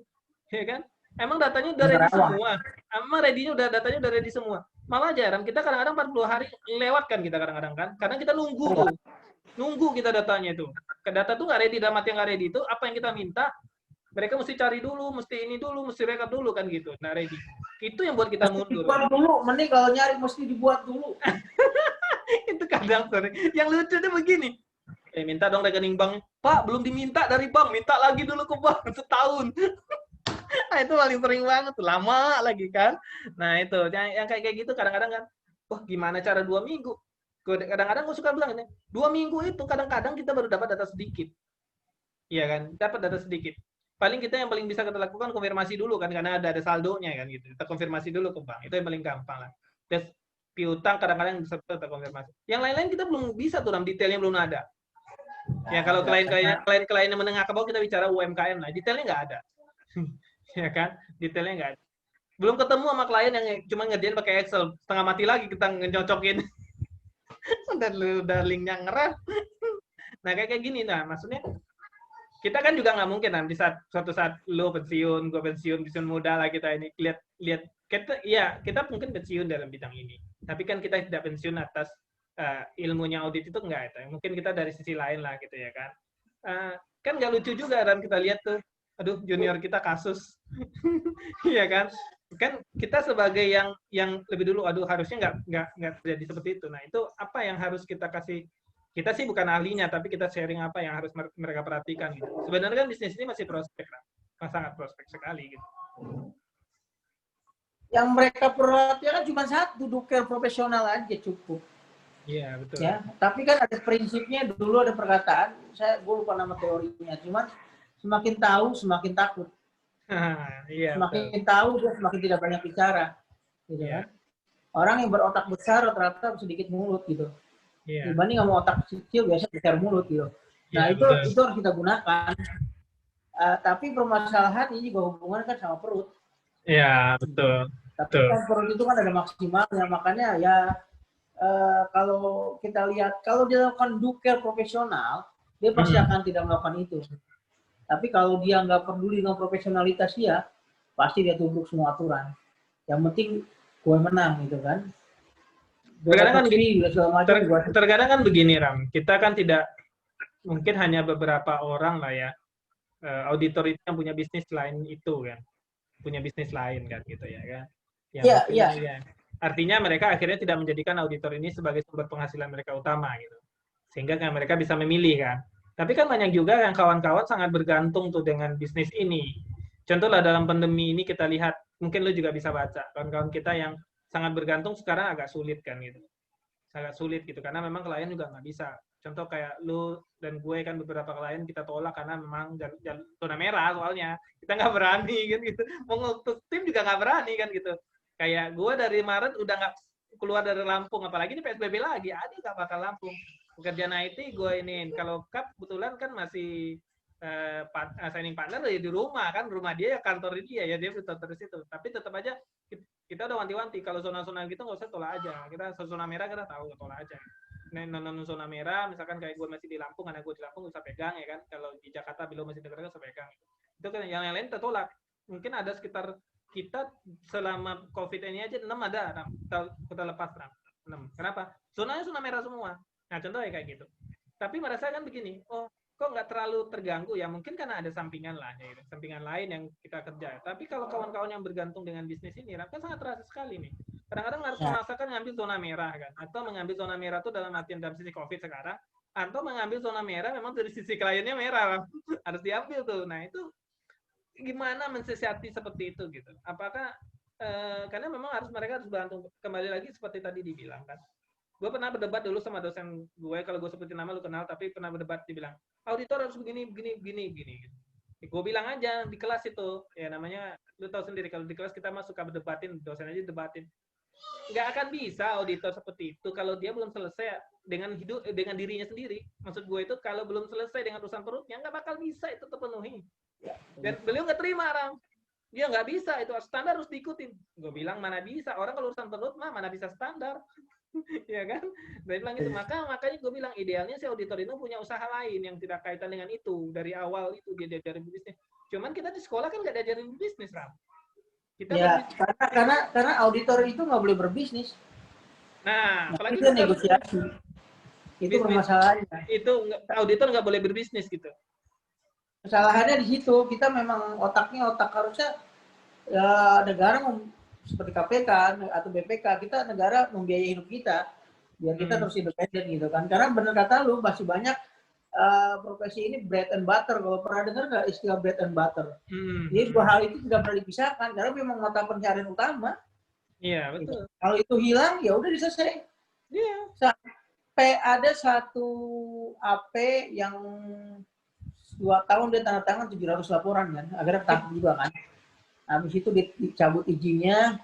Ya kan? Emang datanya udah ready semua. Emang ready-nya udah datanya udah ready semua. Malah jarang kita kadang-kadang 40 hari lewat kan kita kadang-kadang kan. Karena kita nunggu tuh. Nunggu kita datanya itu. Data tuh nggak ready, dalam arti yang nggak ready itu apa yang kita minta, mereka mesti cari dulu, mesti ini dulu, mesti rekap dulu kan gitu. Nah ready. Itu yang buat kita mundur. Dibuat dulu, mending kalau nyari mesti dibuat dulu. Itu kadang sering. Yang lucu tuh begini. Minta dong rekening bank. Pak, belum diminta dari bank, minta lagi dulu ke bank setahun. Nah, itu paling sering banget tuh, lama lagi kan. Nah itu yang kayak gitu kadang-kadang kan, wah gimana cara 2 minggu? Kadang-kadang gue suka bilang ini, 2 minggu itu kadang-kadang kita baru dapat data sedikit. Iya kan, dapat data sedikit. Paling kita yang paling bisa kita lakukan konfirmasi dulu kan, karena ada saldonya kan gitu. Kita konfirmasi dulu ke bank, itu yang paling gampang lah. Terus piutang kadang-kadang bisa kita konfirmasi. Yang lain-lain kita belum bisa tuh, detailnya belum ada. Ya kalau klien-klien yang menengah ke bawah kita bicara UMKM lah, detailnya nggak ada. Ya kan, detailnya nggak ada. Belum ketemu sama klien yang cuma ngerjain pakai Excel, setengah mati lagi kita nyocokin. udah linknya ngerah. Nah kayak gini, nah maksudnya kita kan juga nggak mungkin nanti suatu saat lo pensiun, gue pensiun muda lah kita ini lihat kita mungkin pensiun dalam bidang ini, tapi kan kita tidak pensiun atas ilmunya audit itu enggak itu. Mungkin kita dari sisi lain lah gitu ya kan. Kan nggak lucu juga dan kita lihat tuh, aduh junior kita kasus, iya kan? Kan kita sebagai yang lebih dulu, aduh harusnya nggak terjadi seperti itu. Nah itu apa yang harus kita kasih? Kita sih bukan ahlinya, tapi kita sharing apa yang harus mereka perhatikan. Gitu. Sebenarnya kan bisnis ini masih prospek, sangat prospek sekali. Gitu. Yang mereka perhatikan cuma satu, duker profesional aja cukup. Iya betul. Ya, tapi kan ada prinsipnya, dulu ada perkataan, gue lupa nama teorinya, cuma semakin tahu semakin takut. Iya, semakin tahu dia semakin tidak banyak bicara, gitu kan? Orang yang berotak besar rata-rata sedikit mulut gitu. Dibanding nggak mau otak kecil biasa besar mulut gitu. Nah itu harus kita gunakan. Tapi permasalahan ini juga hubungan kan sama perut. Iya betul. Tapi kan perut itu kan ada maksimalnya, makanya ya kalau kita lihat kalau dia lakukan duker profesional, dia pasti akan tidak melakukan itu. Tapi kalau dia nggak peduli dengan profesionalitas dia, pasti dia tunduk semua aturan. Yang penting gue menang gitu kan. Terkadang kan begini Ram, kita kan tidak mungkin hanya beberapa orang lah ya auditor itu yang punya bisnis lain itu kan, punya bisnis lain kan gitu ya kan. Iya. Artinya mereka akhirnya tidak menjadikan auditor ini sebagai sumber penghasilan mereka utama gitu, sehingga kan mereka bisa memilih kan. Tapi kan banyak juga yang kawan-kawan sangat bergantung tuh dengan bisnis ini. Contohlah dalam pandemi ini kita lihat, mungkin lu juga bisa baca kawan-kawan kita yang sangat bergantung sekarang agak sulit kan gitu. Sangat sulit gitu karena memang klien juga nggak bisa. Contoh kayak lu dan gue kan beberapa klien kita tolak karena memang zona merah soalnya. Kita nggak berani kan gitu. Mau ngutus tim juga nggak berani kan gitu. Kayak gue dari Maret udah nggak keluar dari Lampung, apalagi ini PSBB lagi, Adi nggak bakal Lampung. Pekerjaan IT gue ini, kalau Kap kebetulan kan masih signing partner di rumah kan, rumah dia ya kantor dia ya dia tetap terus itu. Tapi tetap aja kita udah wanti-wanti kalau zona-zona gitu nggak usah tolak aja. Kita zona merah kita tahu tolak aja. Non zona merah, misalkan kayak gue masih di Lampung, anak gue di Lampung bisa pegang ya kan. Kalau di Jakarta belum masih dekat bisa pegang. Itu kan yang lain tertolak. Mungkin ada sekitar kita selama COVID ini aja 6 ada, kita lepas 6. Kenapa? Zonanya zona merah semua. Nah contohnya kayak gitu. Tapi merasa kan begini, oh kok nggak terlalu terganggu ya, mungkin karena ada sampingan lah ya, sampingan lain yang kita kerja. Tapi kalau kawan-kawan yang bergantung dengan bisnis ini kan sangat terasa sekali nih, kadang-kadang harus merasakan ngambil zona merah kan, atau mengambil zona merah itu dalam artian dari sisi COVID sekarang, atau mengambil zona merah memang dari sisi kliennya merah harus diambil tuh. Nah itu gimana mensiasati seperti itu gitu, apakah karena memang mereka harus bergantung, kembali lagi seperti tadi dibilang kan. Gue pernah berdebat dulu sama dosen gue, kalau gue sebutin nama lu kenal, tapi pernah berdebat, dibilang auditor harus begini. Gue bilang aja di kelas itu, ya namanya lu tahu sendiri kalau di kelas kita mah suka berdebatin, dosen aja debatin. Nggak akan bisa auditor seperti itu kalau dia belum selesai dengan dengan dirinya sendiri. Maksud gue itu kalau belum selesai dengan urusan perutnya nggak bakal bisa itu terpenuhi. Dan beliau nggak terima, Ram. Dia nggak bisa, itu standar harus diikutin. Gue bilang mana bisa, orang kalau urusan perut mah mana bisa standar. Ya kan? Dari bilang itu, makanya gue bilang idealnya si auditor itu punya usaha lain yang tidak kaitan dengan itu. Dari awal itu dia diajarin bisnis. Cuman kita di sekolah kan nggak diajarin bisnis, Ram. Kita ya, karena auditor itu nggak boleh berbisnis. Nah, apalagi itu negosiasi. Itu permasalahannya. Itu auditor nggak boleh berbisnis gitu. Kesalahannya di situ, kita memang otak harusnya ya, negara seperti KPK atau BPK, kita negara membiayai hidup kita biar kita terus independen gitu kan. Karena benar kata lu, masih banyak profesi ini bread and butter. Kalau pernah dengar nggak istilah bread and butter? Jadi dua hal itu tidak pernah dipisahkan karena memang mata pencarian utama. Iya, betul. Kalau itu hilang ya udah selesai. Iya. Sampai ada satu AP yang 2 tahun dia tanda tangan 700 laporan kan, akhirnya ketangkep juga kan. Habis itu dicabut izinnya,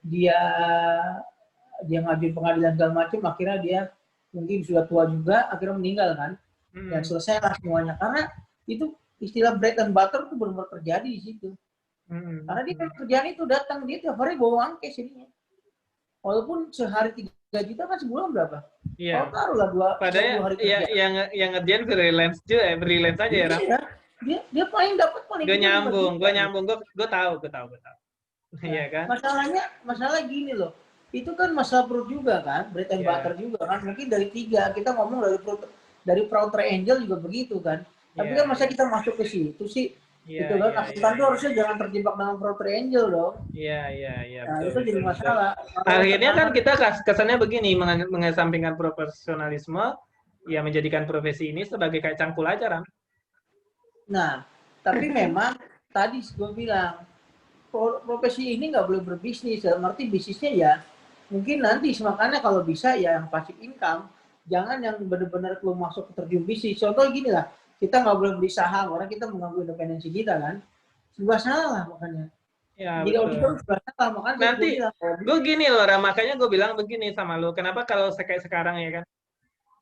dia ngajuin pengadilan segala macam, akhirnya dia mungkin sudah tua juga, akhirnya meninggal kan. Dan selesai lah semuanya. Karena itu istilah bread and butter itu benar-benar terjadi di situ. Karena dia kerjaan itu datang, dia tiap hari bawa angkes jadinya. Walaupun sehari 3 juta kan sebulan berapa? Iya. Kalau taruhlah 2 hari kerja. Yang ngerjain freelance juga, freelance aja ya, Ram. Dia paling dapat paling. Gue nyambung, gue tahu. Iya kan? Masalah gini loh. Itu kan masalah perut juga kan, bread and butter juga kan. Mungkin dari 3 kita ngomong dari fraud triangle juga begitu kan. Tapi kan masa kita masuk ke situ sih. Itu kan akuntan tuh harusnya jangan terjebak dalam fraud triangle dong. Iya. Nah, itu jadi masalah. Akhirnya kan kita kesannya begini, mengesampingkan profesionalisme, ya menjadikan profesi ini sebagai kayak cangkul aja, Ram. Nah, tapi memang tadi gue bilang, profesi ini nggak boleh berbisnis. Dalam arti bisnisnya ya, mungkin nanti makanya kalau bisa ya yang passive income, jangan yang benar-benar belum masuk ke terjun bisnis. Contoh gini lah, kita nggak boleh beli saham, orang kita mengganggu independensi kita kan. Sebuah salah makanya. Ya, jadi auditor sebuah salah, makanya nanti gue gini loh, Ram, makanya gue bilang begini sama lo, kenapa kalau kayak sekarang ya kan,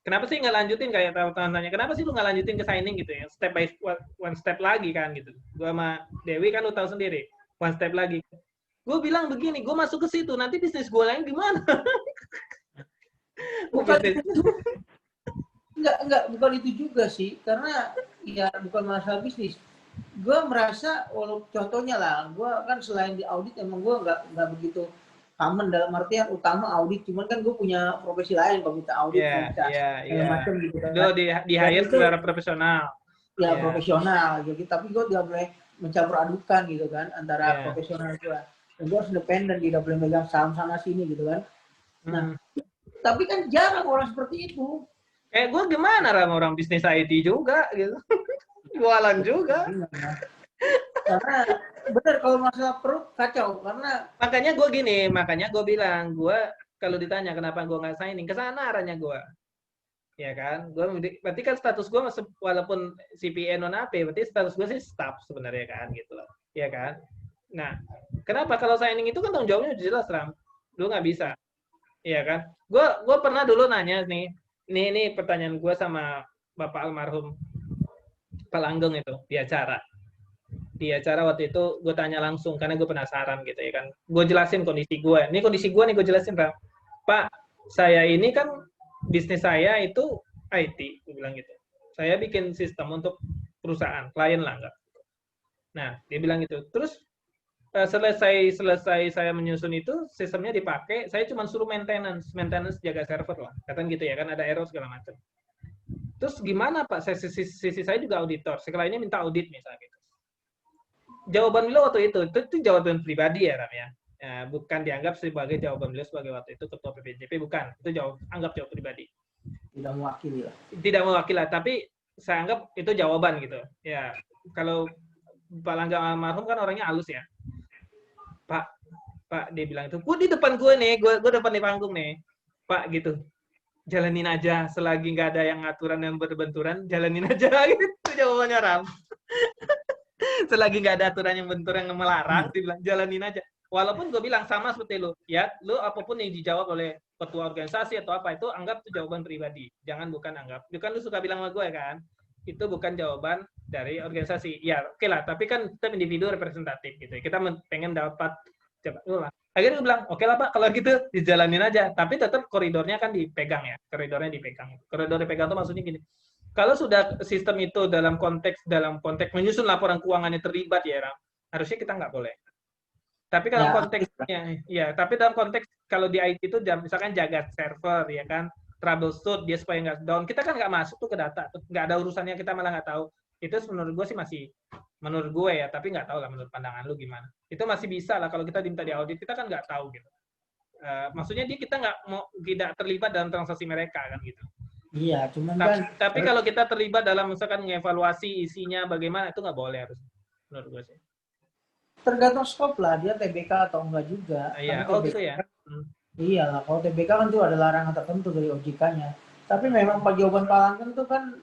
kenapa sih nggak lanjutin kayak tanya, kenapa sih lu nggak lanjutin ke signing gitu ya, step by one step lagi kan gitu. Gue sama Dewi kan lu tahu sendiri, one step lagi. Gue bilang begini, gue masuk ke situ, nanti bisnis gue lain gimana? Bukan itu juga sih, karena ya bukan masalah bisnis. Gue merasa, contohnya lah, gue kan selain di audit emang gue nggak begitu common dalam artian utama audit, cuman kan gue punya profesi lain, kalau kita audit, macam gitu kan. Di hire secara profesional. Ya profesional, gitu. Tapi gue tidak boleh mencampur adukan gitu kan antara profesional gue. Dan gue harus independen, tidak boleh megang saham sana sini gitu kan. Nah, tapi kan jarang orang seperti itu. Gue gimana orang bisnis IT juga gitu. Jualan juga. Karena benar kalau masalah perut kacau, karena makanya gue bilang, gue kalau ditanya kenapa gue nggak signing, ke sana arahnya gue. ya kan? Berarti kan status gue walaupun CPA non AP, berarti status gue sih staff sebenarnya kan gitu loh, ya kan? Nah, kenapa kalau signing itu kan tanggung jawabnya udah jelas, Ram. Lu nggak bisa, iya kan? Gue pernah dulu nanya nih, ini pertanyaan gue sama Bapak almarhum Pak Langgeng itu di acara. Di acara waktu itu gue tanya langsung karena gue penasaran gitu ya kan. Gue jelasin kondisi gue. Ini kondisi gue nih gue jelasin, Ram. Pak, saya ini kan bisnis saya itu IT, gue bilang gitu. Saya bikin sistem untuk perusahaan, klien lah enggak. Nah, dia bilang gitu. Terus selesai saya menyusun itu, sistemnya dipakai, saya cuma suruh maintenance jaga server lah. Katakan gitu ya kan, ada error segala macam. Terus gimana Pak? Sisi saya juga auditor. Sekalinya minta audit misalnya gitu. Jawaban beliau waktu itu jawaban pribadi ya Ram ya. Bukan dianggap sebagai jawaban beliau sebagai waktu itu ketua PPJP, bukan. Itu anggap jawab pribadi. Tidak mewakili lah. Tidak mewakili, tapi saya anggap itu jawaban gitu. Ya, kalau Pak Langgeng almarhum kan orangnya halus ya. Pak, dia bilang itu, gue di depan gue nih, gue depan di panggung nih. Pak gitu, jalanin aja selagi nggak ada yang aturan yang berbenturan, jalanin aja gitu jawabannya Ram. Selagi nggak ada aturan yang benturan yang melarang, dibilang jalanin aja. Walaupun gue bilang sama seperti lu, ya, lu apapun yang dijawab oleh ketua organisasi atau apa itu anggap itu jawaban pribadi, jangan bukan anggap. Bukan lu suka bilang sama gue kan, itu bukan jawaban dari organisasi. Ya, oke lah, tapi kan kita individu representatif gitu. Kita pengen dapat coba. Akhirnya gue bilang, oke lah Pak, kalau gitu dijalanin aja. Tapi tetap koridornya kan dipegang ya, koridornya dipegang. Koridor dipegang itu maksudnya gini. Kalau sudah sistem itu dalam konteks menyusun laporan keuangannya terlibat ya, Ram, harusnya kita nggak boleh. Tapi kalau konteksnya, ya, tapi dalam konteks kalau di IT itu misalkan jaga server, ya kan, troubleshoot dia supaya nggak down, kita kan nggak masuk tuh ke data, nggak ada urusannya, kita malah nggak tahu. Itu menurut gue sih masih, menurut gue ya, tapi nggak tahu lah menurut pandangan lu gimana. Itu masih bisa lah kalau kita diminta di audit, kita kan nggak tahu gitu. Maksudnya kita tidak terlibat dalam transaksi mereka kan gitu. Iya, cuman tapi kalau kita terlibat dalam misalkan mengevaluasi isinya bagaimana, itu nggak boleh harus menurut gue sih. Tergantung skop lah, dia TBK atau enggak juga. Iya, gitu ya. Iya lah, kalau TBK kan itu ada larangan tertentu dari OJK-nya. Tapi memang jawaban Pak Langgeng itu kan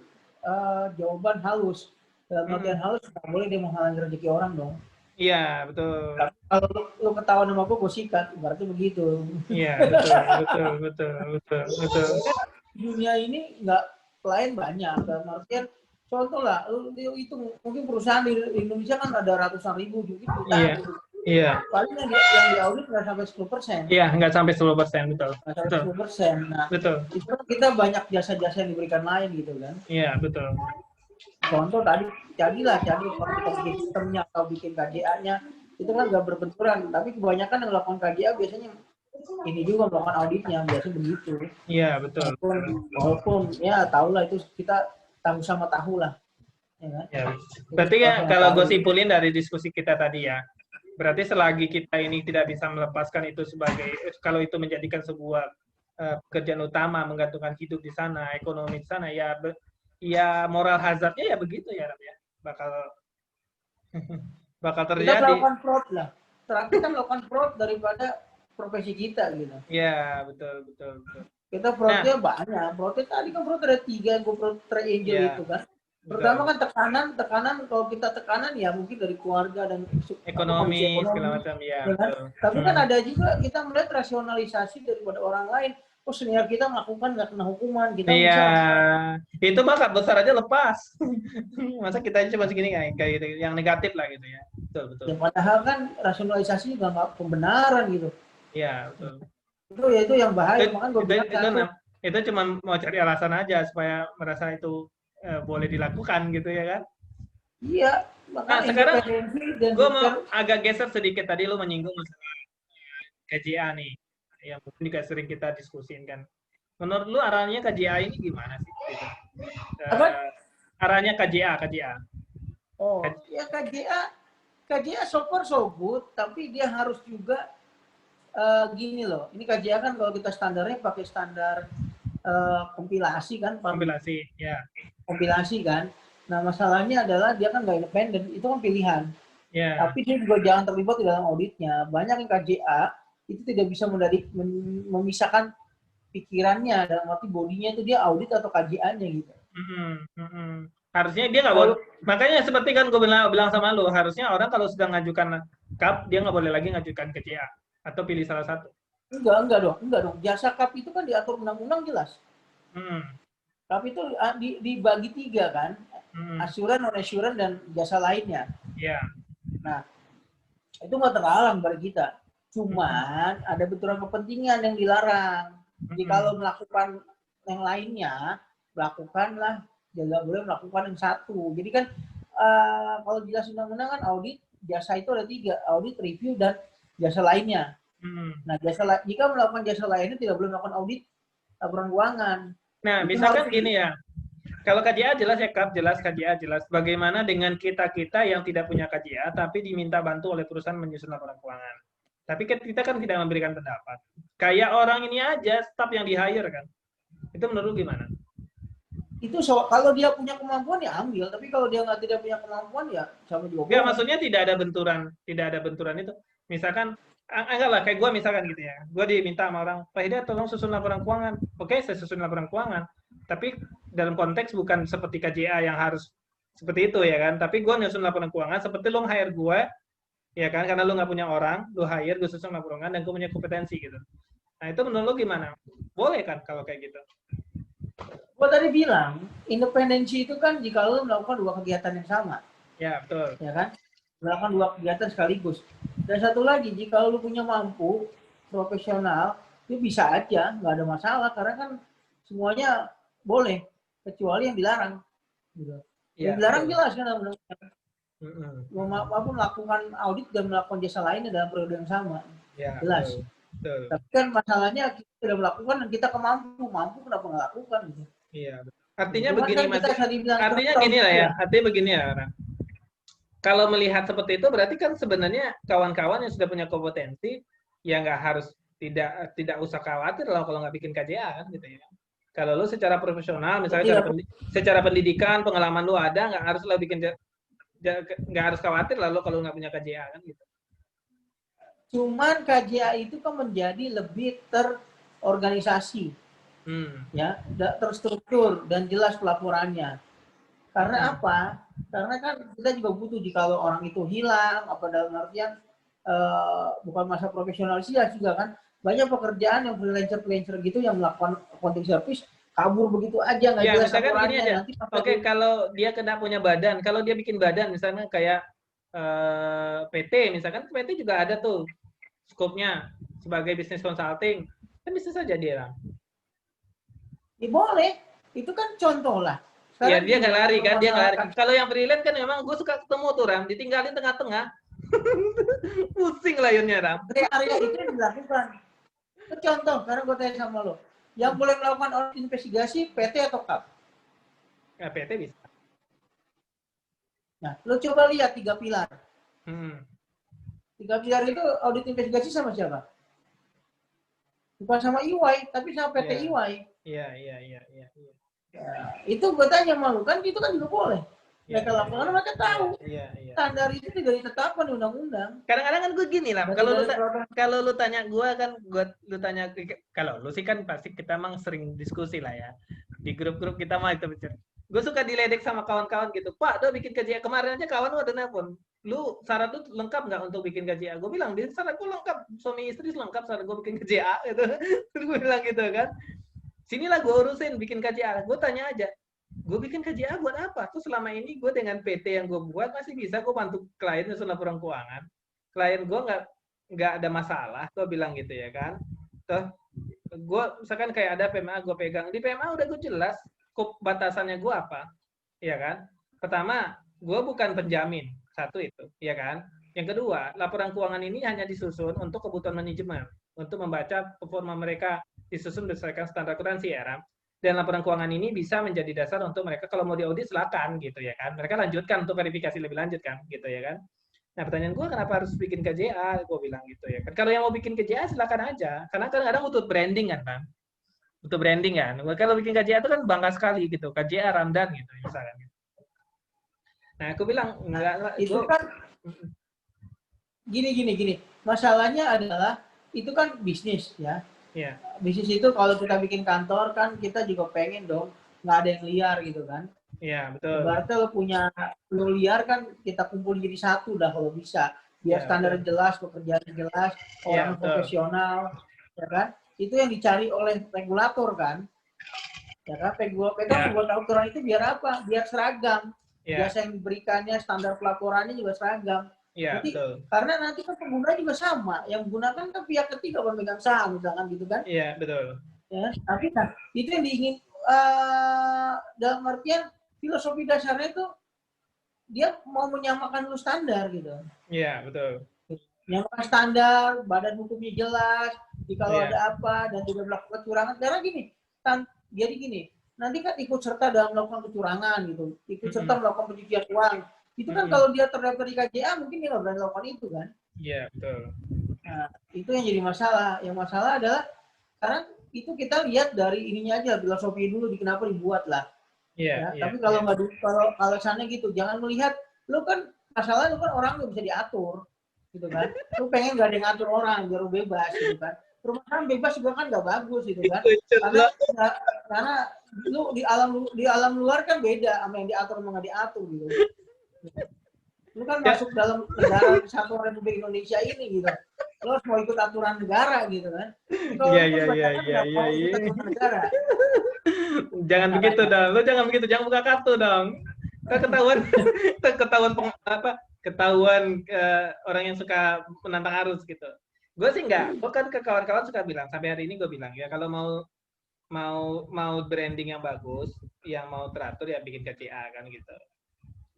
jawaban halus. Dalam artian halus, nggak boleh dia menghalangi rezeki orang dong. Iya, betul. Kalau lu ketahuan sama gue sikat, berarti begitu. Iya, betul. Dunia ini nggak lain banyak. Dalam artian, contoh lah, itu mungkin perusahaan di Indonesia kan ada ratusan ribu gitu. Iya. Paling yang diaudit nggak sampai 10%. Iya, nggak sampai 10%, betul. Nggak sampai 10%. Nah, betul. Itu kita banyak jasa-jasa yang diberikan lain gitu kan. Iya, betul. Contoh tadi, jadi kalau kita bikin sistemnya atau bikin KJA-nya, itu kan nggak berbenturan. Tapi kebanyakan yang melakukan KJA biasanya ini juga melakukan auditnya, biasanya begitu. Iya, betul. Walaupun ya tahulah itu kita tahu sama tahu lah. Ya, kan? Ya. Berarti ya kalau gue simpulin dari diskusi kita tadi ya, berarti selagi kita ini tidak bisa melepaskan itu sebagai, kalau itu menjadikan sebuah pekerjaan utama, menggantungkan hidup di sana, ekonomi di sana, ya moral hazardnya ya begitu ya, bakal terjadi. Kita melakukan fraud lah. Kita melakukan fraud daripada profesi kita gitu. Iya, betul. Kita fraudnya banyak. Fraudnya tadi kan fraud ada 3, gue fraud triangle itu kan. Pertama kan tekanan kalau kita tekanan ya mungkin dari keluarga dan ekonomi segala macam ya. Kan? Tapi kan ada juga kita melihat rasionalisasi daripada orang lain. Oh senior kita melakukan nggak kena hukuman, kita bisa. Itu bakat besar aja lepas. Masa kita cuma segini kayak gitu, yang negatif lah gitu ya. Betul. Ya, padahal kan rasionalisasi juga nggak pembenaran gitu. Iya, betul. Itu yang bahaya. Itu cuma mau cari alasan aja supaya merasa itu boleh dilakukan gitu ya kan? Iya. Nah, sekarang gue mau agak geser sedikit, tadi lu menyinggung masalah KJA nih. Yang mungkin juga sering kita diskusin kan. Menurut lu arahnya KJA ini gimana sih? Gitu. Arahnya KJA. Oh, ya KJA so far so good, tapi dia harus juga gini loh. Ini KJA kan kalau kita standarnya pakai standar kompilasi kan? Kompilasi, ya. Kompilasi kan. Nah masalahnya adalah dia kan nggak independen, itu kan pilihan. Yeah. Tapi dia juga jangan terlibat di dalam auditnya. Banyak yang KJA itu tidak bisa memisahkan pikirannya, dalam arti bodinya itu dia audit atau KJA-nya gitu. Harusnya dia nggak boleh. Makanya seperti kan gue bilang sama lu, harusnya orang kalau sudah ngajukan CAP, dia nggak boleh lagi ngajukan ke JA atau pilih salah satu. Enggak dong. Jasa KAP itu kan diatur undang-undang jelas. KAP itu dibagi 3 kan, asuran, non asuran, dan jasa lainnya. Iya. Nah, itu nggak terlarang bagi kita. Cuman ada benturan kepentingan yang dilarang. Jadi kalau melakukan yang lainnya, lakukanlah, jangan boleh melakukan yang satu. Jadi kan kalau jelas undang-undang kan audit, jasa itu ada 3, audit, review, dan jasa lainnya. Nah, jika melakukan jasa lainnya tidak boleh melakukan audit laporan keuangan. Nah, itu misalkan gini ya, kalau KJA jelas ya Kap, jelas KJA jelas. Bagaimana dengan kita-kita yang tidak punya KJA tapi diminta bantu oleh perusahaan menyusun laporan keuangan? Tapi kita kan tidak memberikan pendapat. Kayak orang ini aja, staff yang di-hire kan. Itu menurut gimana? Itu kalau dia punya kemampuan ya ambil, tapi kalau dia tidak punya kemampuan ya sama juga. Enggak, maksudnya tidak ada benturan itu. Misalkan anggaplah kayak gue misalkan gitu ya. Gue diminta sama orang, Pak Hidayat tolong susun laporan keuangan. Oke, saya susun laporan keuangan. Tapi dalam konteks bukan seperti KJA yang harus seperti itu ya kan. Tapi gue nyusun laporan keuangan seperti lo hire gue, ya kan, karena lu nggak punya orang, lu hire, gue susun laporan keuangan, dan gue punya kompetensi gitu. Nah, itu menurut lu gimana? Boleh kan kalau kayak gitu? Gue tadi bilang, independensi itu kan jika lu melakukan 2 kegiatan yang sama. Ya, betul. Ya kan? Melakukan 2 kegiatan sekaligus. Dan satu lagi, jika lu punya mampu, profesional, itu bisa aja, nggak ada masalah, karena kan semuanya boleh, kecuali yang dilarang. Gitu. Ya, yang dilarang betul. jelas kan, mampu melakukan audit dan melakukan jasa lainnya dalam periode yang sama. Ya, jelas. Betul. Tapi kan masalahnya kita tidak melakukan dan kita mampu kenapa nggak lakukan gitu. Iya. Artinya cuma begini kan Mas. Artinya gini lah ya. Artinya begini ya orang. Kalau melihat seperti itu berarti kan sebenarnya kawan-kawan yang sudah punya kompetensi ya nggak harus tidak usah khawatir lah kalau nggak bikin KJA kan gitu ya. Kalau lu secara profesional misalnya secara pendidikan pengalaman lu ada nggak harus lo bikin nggak harus khawatir lah lo kalau nggak punya KJA kan gitu. Cuman KJA itu kan menjadi lebih terorganisasi, ya, terstruktur dan jelas pelaporannya. Karena apa? Karena kan kita juga butuh jika orang itu hilang, apa dalam artian bukan masa profesionalisasi juga kan. Banyak pekerjaan yang freelancer gitu yang melakukan accounting service kabur begitu aja nggak jelas laporannya. Gini aja. Oke, kalau dia kena punya badan, kalau dia bikin badan misalnya kayak PT, misalkan PT juga ada tuh skopnya sebagai bisnis consulting, kan bisa saja dia. Ya, boleh, itu kan contoh lah. Ya dia nggak lari kan, dia nggak lari. Kalau yang freelance kan memang gue suka ketemu tuh Ram, ditinggalin tengah-tengah, pusing layarnya Ram. Area itu yang dilakukan. Itu contoh, karena gue tanya sama lo, yang boleh melakukan audit investigasi PT atau KAP? Ya PT bisa. Nah, lo coba lihat 3 pilar. 3 pilar itu audit investigasi sama siapa? Bukan sama EY, tapi sama PT EY. Iya. Ya, itu gue tanya malu kan itu kan juga boleh. Mereka laporan mereka tahu. Standar itu tidak ditetapkan di undang-undang. Kadang-kadang kan gue gini lah. Kalau lu tanya gue kan, lu tanya kalau lu sih kan pasti kita emang sering diskusi lah ya di grup-grup kita mah itu bicara. Gue suka diledek sama kawan-kawan gitu. Pak, do bikin KJA kemarin aja kawan lu ada nelpon. Lu syarat lu lengkap nggak untuk bikin KJA? Gue bilang, di syarat gue lengkap. Suami istri lengkap syarat gue bikin KJA gitu. Terus gue bilang gitu kan. Sinilah gue urusin bikin KJA. Gue tanya aja, gue bikin KJA buat apa? Tuh selama ini gue dengan PT yang gue buat masih bisa gue bantu klien nyusun laporan keuangan. Klien gue nggak ada masalah. Gue bilang gitu ya kan. Tuh, gue misalkan kayak ada PMA gue pegang. Di PMA udah gue jelas skop batasannya gue apa. Ya kan. Pertama, gue bukan penjamin. Satu itu. Ya kan. Yang kedua, laporan keuangan ini hanya disusun untuk kebutuhan manajemen. Untuk membaca performa mereka disusun berdasarkan standar akuntansi ya Ram. Dan laporan keuangan ini bisa menjadi dasar untuk mereka kalau mau diaudit silakan gitu ya kan. Mereka lanjutkan untuk verifikasi lebih lanjut kan gitu ya kan. Nah pertanyaan gue kenapa harus bikin KJA? Gue bilang gitu ya kan. Kalau yang mau bikin KJA silakan aja. Karena kadang-kadang butuh branding kan Bang. Butuh branding kan. Kalau bikin KJA itu kan bangga sekali gitu. KJA Ramdan gitu misalkan. Nah aku bilang enggak. Itu kan gini. Masalahnya adalah itu kan bisnis ya. Iya. Bisnis itu kalau kita bikin kantor kan kita juga pengen dong nggak ada yang liar gitu kan. Iya, betul. Ibaratnya lo liar kan kita kumpul jadi satu dah kalau bisa. Biar Iya, standar betul. jelas, pekerjaan jelas, Iya, orang betul. profesional, ya kan? Itu yang dicari oleh regulator kan. Ya kan, Iya. membuat aturan itu biar apa? Biar seragam. Iya. Jasa yang diberikannya, standar pelaporannya juga seragam. Iya, Jadi betul. karena nanti kan pengguna juga sama, yang menggunakan kan pihak ketiga pemegang saham misalkan gitu kan. Iya, betul. Ya, tapi nah, itu yang diingin dalam artian filosofi dasarnya itu dia mau menyamakan lu standar gitu. Iya, betul. Menyamakan standar, badan hukumnya jelas, kalau Iya. ada apa dan tidak melakukan kecurangan. Karena gini, jadi gini, nanti kan ikut serta dalam melakukan kecurangan gitu, ikut serta melakukan pencucian uang. Itu kan kalau dia terdaftar di KJA mungkin dia nggak berani melakukan itu kan. Iya, betul. Nah, itu yang jadi masalah. Yang masalah adalah sekarang itu kita lihat dari ininya aja, filosofi dulu di kenapa dibuat lah. Iya, Ya, iya, tapi kalau iya. nggak kalau sana gitu, jangan melihat lu kan masalah lu kan orang nggak bisa diatur, gitu kan. Lu pengen nggak ada yang ngatur orang biar lu bebas, gitu kan. Perumahan bebas juga kan nggak bagus, gitu kan. Karena lu di alam luar kan beda sama yang diatur sama nggak diatur, gitu. Lu kan Ya. masuk dalam negara kesatuan Republik Indonesia ini, gitu. Lu harus mau ikut aturan negara, gitu kan. Kalau Iya, lu iya, iya, kebanyakan iya, nggak iya, mau ikut iya. aturan negara. Jangan begitu dong. Lu jangan begitu, jangan buka kartu dong. Ketahuan ketahuan ketahuan orang yang suka menantang arus gitu. Gue sih enggak. Gue kan ke kawan-kawan suka bilang sampai hari ini gue bilang ya kalau mau branding yang bagus, yang mau teratur ya bikin KCA kan gitu.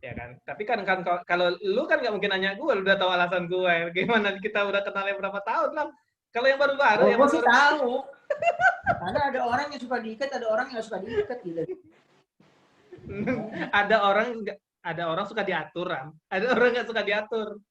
Ya kan. Tapi kan kalau lu kan nggak mungkin nanya gue, lu udah tahu alasan gue. Gimana kita udah kenalnya berapa tahun lah. Kalau yang baru-baru Oh, yang gue sih baru-baru tahu. Karena ada orang yang suka diikat, ada orang yang suka diikat gitu. ada orang suka diatur, ada orang nggak suka diatur.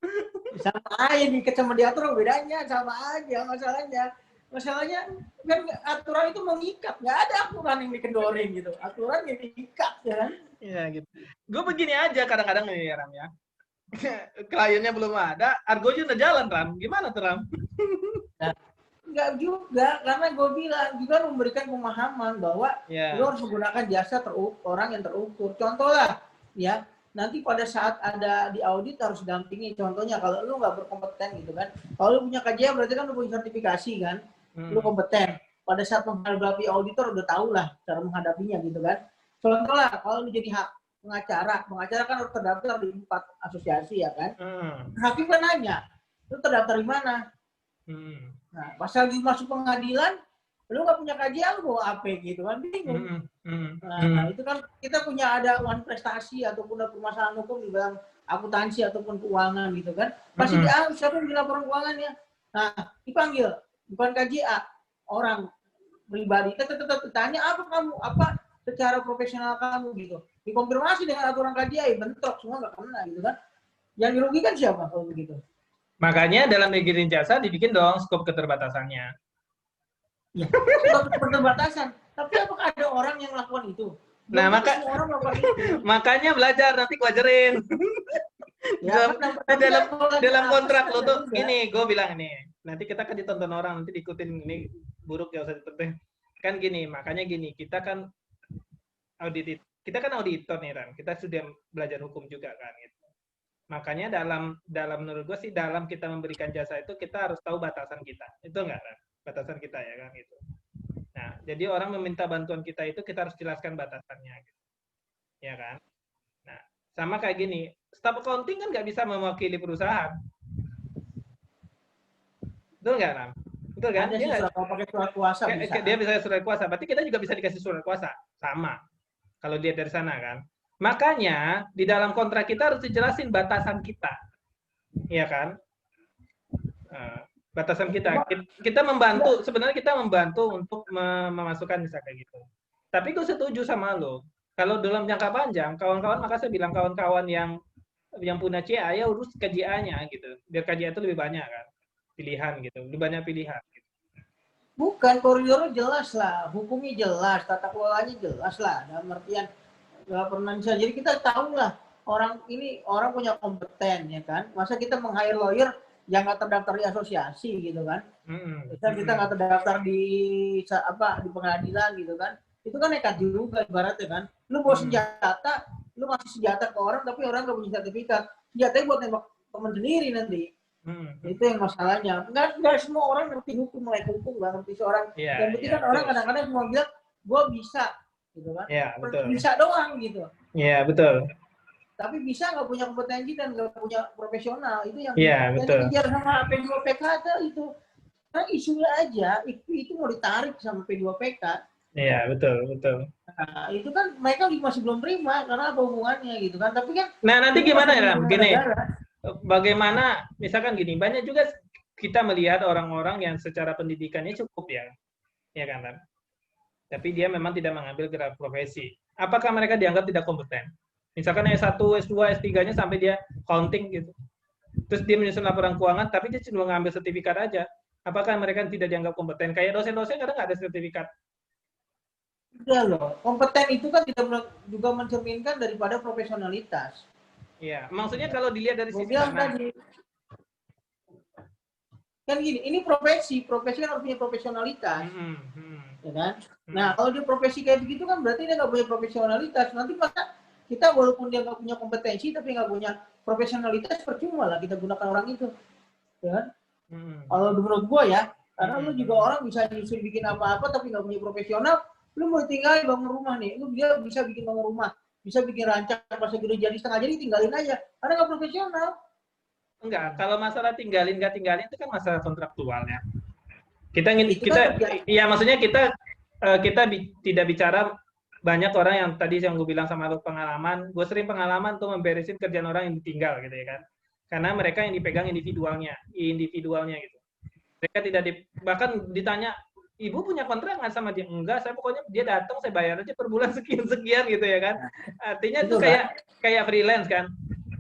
Sama aja diikat sama diatur bedanya, sama aja masalahnya. Masalahnya kan aturan itu mengikat, nggak ada aturan yang dikendorin gitu. Aturan yang diikat ya kan. Iya gitu. Gue begini aja kadang-kadang nih Ram ya. Kliennya belum ada, argonya udah jalan Ram. Gimana tuh Ram? Nah, nggak juga, karena gue bilang juga memberikan pemahaman bahwa lo harus menggunakan jasa orang yang terukur. Contoh lah, ya nanti pada saat ada di audit harus dampingi. Contohnya kalau lu nggak berkompeten gitu kan, kalau lu punya KJA berarti kan lu punya sertifikasi kan, lu kompeten. Pada saat menghadapi auditor udah tahu lah cara menghadapinya gitu kan. Contoh lah, kalau lu jadi pengacara kan harus terdaftar di 4 asosiasi ya kan. Hakim kan nanya, lu terdaftar di mana? Nah, pas lagi masuk pengadilan, lu nggak punya kajian, lu bawa apa gitu kan, bingung. Nah, itu kan kita punya ada prestasi ataupun ada permasalahan hukum di dalam akuntansi ataupun keuangan gitu kan. Pasti siapa yang dilaporan keuangannya? Nah, dipanggil, bukan KJA, orang pribadi. Tetap tanya apa secara profesional kamu gitu. Dikonfirmasi dengan aturan KJA, bentrok semua nggak kena gitu kan. Yang dirugikan siapa kalau begitu? Makanya dalam bikin jasa dibikin dong skop keterbatasannya. Ya, skop keterbatasan. Tapi apakah ada orang yang melakukan itu? Nah, orang melakukan itu. Makanya belajar nanti gue ajarin. Ya, dalam kontrak lo tuh gini, gue bilang ini. Nanti kita kan ditonton orang, nanti diikutin ini buruk ya usah ditonton. Kan gini, makanya gini, kita kan auditor nih Ran. Kita sudah belajar hukum juga kan gitu. Makanya dalam menurut gue sih dalam kita memberikan jasa itu kita harus tahu batasan kita. Itu enggak kan? Batasan kita ya kan gitu. Nah, jadi orang meminta bantuan kita itu kita harus jelaskan batasannya gitu. Ya kan? Nah, sama kayak gini, staff accounting kan nggak bisa mewakili perusahaan. Betul nggak, Ram? Betul kan? Ada dia kalau pakai surat kuasa bisa. Dia bisa surat kuasa, berarti kita juga bisa dikasih surat kuasa. Sama. Kalau dia dari sana kan. Makanya di dalam kontrak kita harus dijelasin batasan kita. Iya kan? Batasan kita. Kita membantu, sebenarnya kita membantu untuk memasukkan misalnya kayak gitu. Tapi gue setuju sama lo. Kalau dalam jangka panjang, kawan-kawan maka saya bilang kawan-kawan yang punya CA ya urus KJA-nya gitu. Biar KJA itu lebih banyak kan. Pilihan gitu. Lebih banyak pilihan. Gitu. Bukan, koridornya jelas lah. Hukumnya jelas, tata kelolanya jelas lah. Dalam artian nggak pernah bisa. Jadi kita tahu lah orang punya kompeten ya kan. Masa kita meng-hire lawyer yang nggak terdaftar di asosiasi gitu kan. Misal kita nggak terdaftar di pengadilan gitu kan, itu kan nekat juga ibaratnya kan. Lu bawa senjata, lu kasih senjata ke orang tapi orang nggak punya sertifikat, senjatanya buat nembak teman sendiri nanti. Itu yang masalahnya. Nggak semua orang ngerti hukum, melek hukum, nggak ngerti seorang. Yang penting kan orang kadang-kadang semua bilang, gue bisa, gitu kan. Bisa doang gitu. Iya, betul. Tapi bisa nggak punya kompetensi dan nggak punya profesional, itu yang dikejar sama P2PK itu. Nah, isunya aja itu mau ditarik sama P2PK. Iya, betul. Nah, itu kan mereka masih belum terima karena apa hubungannya gitu kan. Tapi kan nanti gimana ya, gini. Bagaimana misalkan gini, banyak juga kita melihat orang-orang yang secara pendidikannya cukup ya kan? Tapi dia memang tidak mengambil gerak profesi. Apakah mereka dianggap tidak kompeten? Misalkan S1, S2, S3-nya sampai dia counting gitu. Terus dia menyusun laporan keuangan, tapi dia cuma mengambil sertifikat aja. Apakah mereka tidak dianggap kompeten? Kayak dosen-dosen kadang nggak ada sertifikat. Iya loh, kompeten itu kan tidak juga mencerminkan daripada profesionalitas. Iya, maksudnya kalau dilihat dari sisi mana? Kan gini, ini profesi kan harus punya profesionalitas. Ya kan? Nah, kalau dia profesi kayak begitu kan berarti dia nggak punya profesionalitas. Nanti maka kita walaupun dia nggak punya kompetensi tapi nggak punya profesionalitas, percuma lah kita gunakan orang itu. Ya kan? Kalau menurut gua ya, karena lu juga orang bisa disuruh bikin apa-apa tapi nggak punya profesional, lu mau tinggal bangun rumah nih, lu dia bisa bikin bangun rumah, bisa bikin rancang pas udah jadi setengah jadi tinggalin aja, karena nggak profesional. Enggak, kalau masalah tinggalin nggak tinggalin itu kan masalah kontraktual ya. Iya maksudnya kita tidak bicara banyak orang yang tadi yang gue bilang sama lu pengalaman, gue sering pengalaman tuh memberesin kerjaan orang yang ditinggal gitu ya kan. Karena mereka yang dipegang individualnya gitu. Mereka tidak bahkan ditanya, ibu punya kontrak nggak sama dia? Enggak, saya pokoknya dia datang saya bayar aja per bulan sekian gitu ya kan. Artinya itu kayak freelance kan.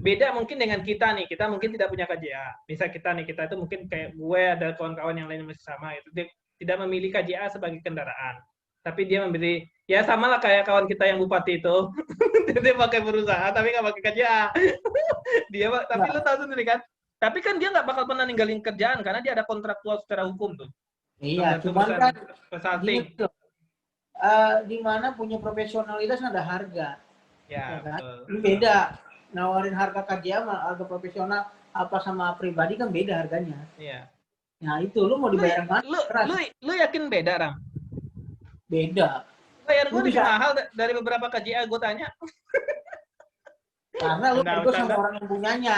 Beda mungkin dengan kita nih, kita mungkin tidak punya KJA. Misal kita itu mungkin kayak gue ada kawan-kawan yang lain masih sama itu, dia tidak memilih KJA sebagai kendaraan. Tapi dia memberi, ya sama lah kayak kawan kita yang bupati itu, dia pakai perusahaan tapi nggak pakai KJA. Tapi lo tahu sendiri kan, tapi kan dia nggak bakal pernah ninggalin kerjaan karena dia ada kontraktual secara hukum tuh. Iya, cuman kan di mana punya profesionalitas ada harga. Ya kan? Ini beda. Nawarin harga KJA sama harga profesional apa sama pribadi kan beda harganya. Iya. Nah itu lu mau dibayar mana? Lu yakin beda, Ram? Beda. Bayar gue lebih mahal dari beberapa KJA gue tanya. Karena lu nego sama orang yang punyanya.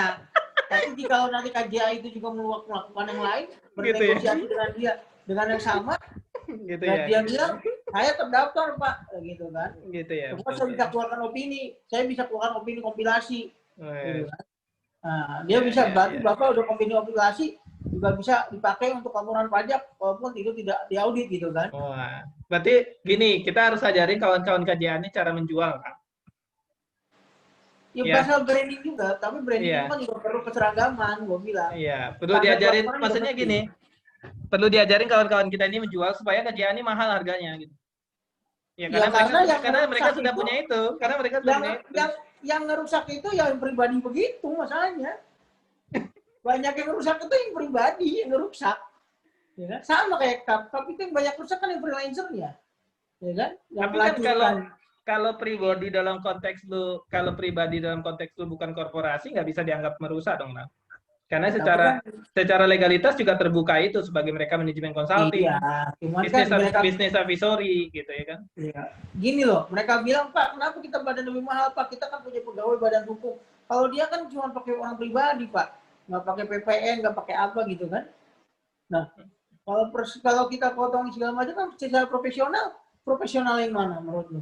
Tapi jika nanti KJA itu juga melakukan yang lain, bernegosiasi dengan dia dengan yang sama, gitu dan dia bilang saya terdaftar Pak, gitu kan. Gitu ya. Saya bisa keluarkan opini, saya bisa keluarkan opini kompilasi. Gitu kan. Nah, dia bisa berarti Bapak udah opini kompilasi juga bisa dipakai untuk laporan pajak walaupun itu tidak diaudit gitu kan. Wah. Berarti gini, kita harus ajarin kawan-kawan KJA ini cara menjual kan. Ya, pasal branding juga, tapi branding kan juga perlu keseragaman, gue bilang. Iya, perlu diajarin, maksudnya gini, perlu diajarin kawan-kawan kita ini menjual supaya KJA ini mahal harganya gitu. Ya, karena mereka sudah punya itu, karena mereka sudah punya itu. Yang ngerusak itu yang pribadi begitu masalahnya. Banyak yang ngerusak itu yang pribadi yang ngerusak. Ya kan? Sama kayak kap itu yang banyak rusak kan yang freelancer-nya. Ya kan? Tapi kan kalau pribadi dalam konteks lu, bukan korporasi nggak bisa dianggap merusak dong, Nah. Karena secara legalitas juga terbuka itu sebagai mereka manajemen konsulting, bisnis advisory gitu ya kan. Iya. Gini loh, mereka bilang Pak, kenapa kita badan lebih mahal Pak? Kita kan punya pegawai badan hukum. Kalau dia kan cuma pakai orang pribadi Pak, nggak pakai PPN, nggak pakai apa gitu kan. Nah, kalau kita potong segala macam kan secara profesional yang mana menurut lu?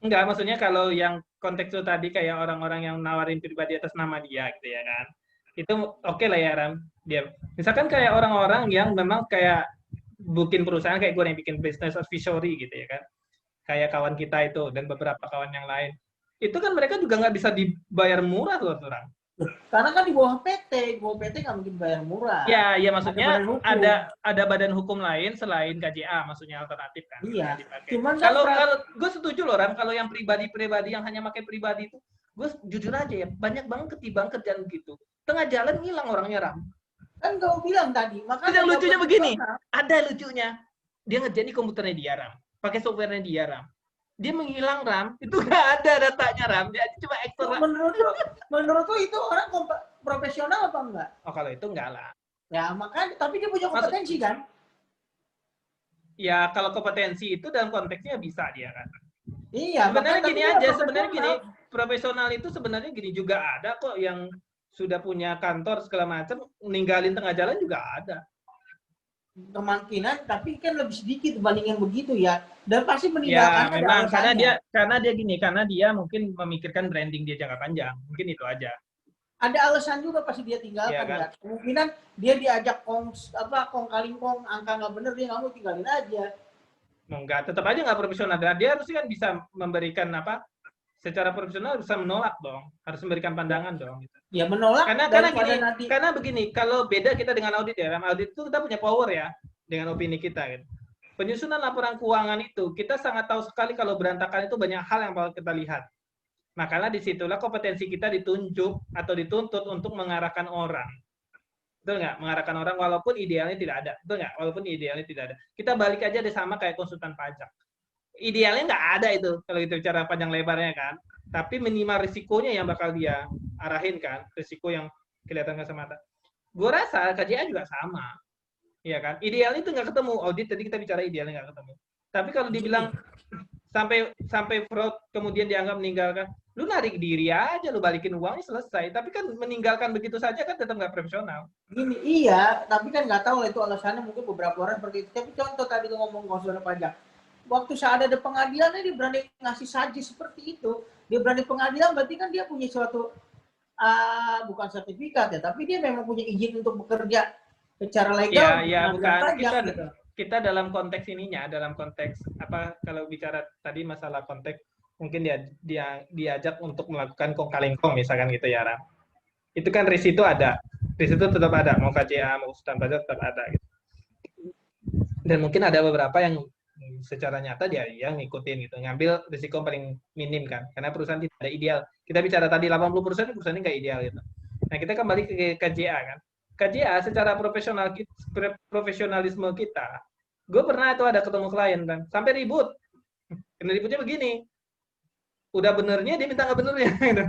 Enggak, maksudnya kalau yang konteks itu tadi kayak orang-orang yang nawarin pribadi atas nama dia gitu ya kan. Itu oke lah ya Ram. Dia misalkan kayak orang-orang yang memang kayak bikin perusahaan kayak gue yang bikin business advisory gitu ya kan. Kayak kawan kita itu dan beberapa kawan yang lain. Itu kan mereka juga nggak bisa dibayar murah loh orang. Karena kan di bawah PT nggak mungkin bayar murah. Ya maksudnya ada badan hukum lain selain KJA, maksudnya alternatif kan. Iya. Cuman kalau gue setuju loh Ram, kalau yang pribadi yang hanya pakai pribadi itu, gue jujur aja ya banyak banget ketimbang kerjaan gitu. Tengah jalan hilang orangnya Ram. Kan gue bilang tadi, Terus makanya yang lucunya begini, profesional. ada lucunya. Dia ngerjain di komputernya dia RAM, pakai softwarenya dia RAM. Dia menghilang RAM, itu nggak ada datanya RAM, dia cuma ekstrak. Menurut lu itu orang profesional apa enggak? Oh kalau itu enggak lah. Ya makanya, tapi dia punya Maksud, kompetensi kan? ya kalau kompetensi itu dalam konteksnya bisa dia kan. Iya, Sebenarnya makanya tapi gini dia aja, sebenarnya gini, profesional. profesional itu sebenarnya gini juga ada kok yang sudah punya kantor segala macam, ninggalin tengah jalan juga ada. Kemungkinan, tapi kan lebih sedikit dibanding yang begitu ya. Dan pasti Ya meninggalkannya ada memang alasannya. karena dia gini, karena dia mungkin memikirkan branding dia jangka panjang, mungkin itu aja. Ada alasan juga pasti dia Ya tinggalkan kan? ya. Kemungkinan dia diajak kong kaling kong, angka nggak bener, dia nggak mau, tinggalin aja. Enggak, tetap aja nggak profesional. Dia harusnya kan bisa memberikan apa? Secara profesional bisa menolak dong, harus memberikan pandangan dong. Ya menolak Karena daripada gini, nanti. karena begini, kalau beda kita dengan audit ya, dalam audit itu kita punya power ya dengan opini kita gitu. Penyusunan laporan keuangan itu kita sangat tahu sekali kalau berantakan itu banyak hal yang bakal kita lihat. Makanya disitulah kompetensi kita ditunjuk atau dituntut untuk mengarahkan orang. Betul nggak? Mengarahkan orang walaupun idealnya tidak ada. Betul nggak? Walaupun idealnya tidak ada. Kita balik aja deh sama kayak konsultan pajak. Idealnya nggak ada itu kalau itu bicara panjang lebarnya kan. Tapi minimal risikonya yang bakal dia arahin kan. Risiko yang kelihatan kasat mata. Gue rasa KJA juga sama. Iya kan? Idealnya itu nggak ketemu. Audit tadi kita bicara idealnya nggak ketemu. Tapi kalau dibilang sampai fraud kemudian dianggap meninggalkan, lu narik diri aja, lu balikin uangnya selesai. Tapi kan meninggalkan begitu saja kan tetap nggak profesional. Gini, iya, tapi kan nggak tahu lah itu alasannya, mungkin beberapa orang seperti itu. Tapi contoh tadi lu ngomong konsultan pajak, waktu saat ada pengadilannya dia berani ngasih saji seperti itu. Dia berani pengadilan berarti kan dia punya suatu bukan sertifikat ya, tapi dia memang punya izin untuk bekerja secara legal. Ya bukan pajak, gitu. kita dalam konteks ininya, dalam konteks apa kalau bicara tadi masalah konteks mungkin dia diajak untuk melakukan kong kaling kong misalkan gitu ya Ram. Itu kan risiko ada, risiko tetap ada, mau KCA mau konsultan pajak tetap ada gitu. Dan mungkin ada beberapa yang secara nyata dia yang ngikutin gitu, ngambil risiko paling minim kan, karena perusahaan tidak ada ideal. Kita bicara tadi 80% perusahaan nggak ideal gitu. Nah kita kembali ke KJA kan. KJA secara profesionalisme kita, gue pernah tuh ada ketemu klien kan, sampai ribut. Karena ributnya begini, udah benernya dia minta nggak benernya. Gitu.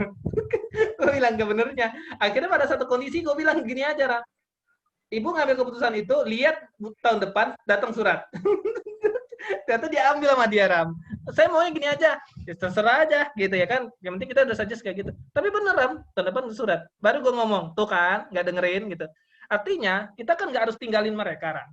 Gue bilang nggak benernya. Akhirnya pada satu kondisi gue bilang gini aja, Ram. Ibu ngambil keputusan itu, lihat tahun depan datang surat. Ternyata diambil sama dia, Ram. Saya maunya gini aja, ya terserah aja gitu ya kan. Yang penting kita udah saja kayak gitu. Tapi bener, Ram, tahun depan surat. Baru gue ngomong, tuh kan, nggak dengerin gitu. Artinya, kita kan nggak harus tinggalin mereka, Ram.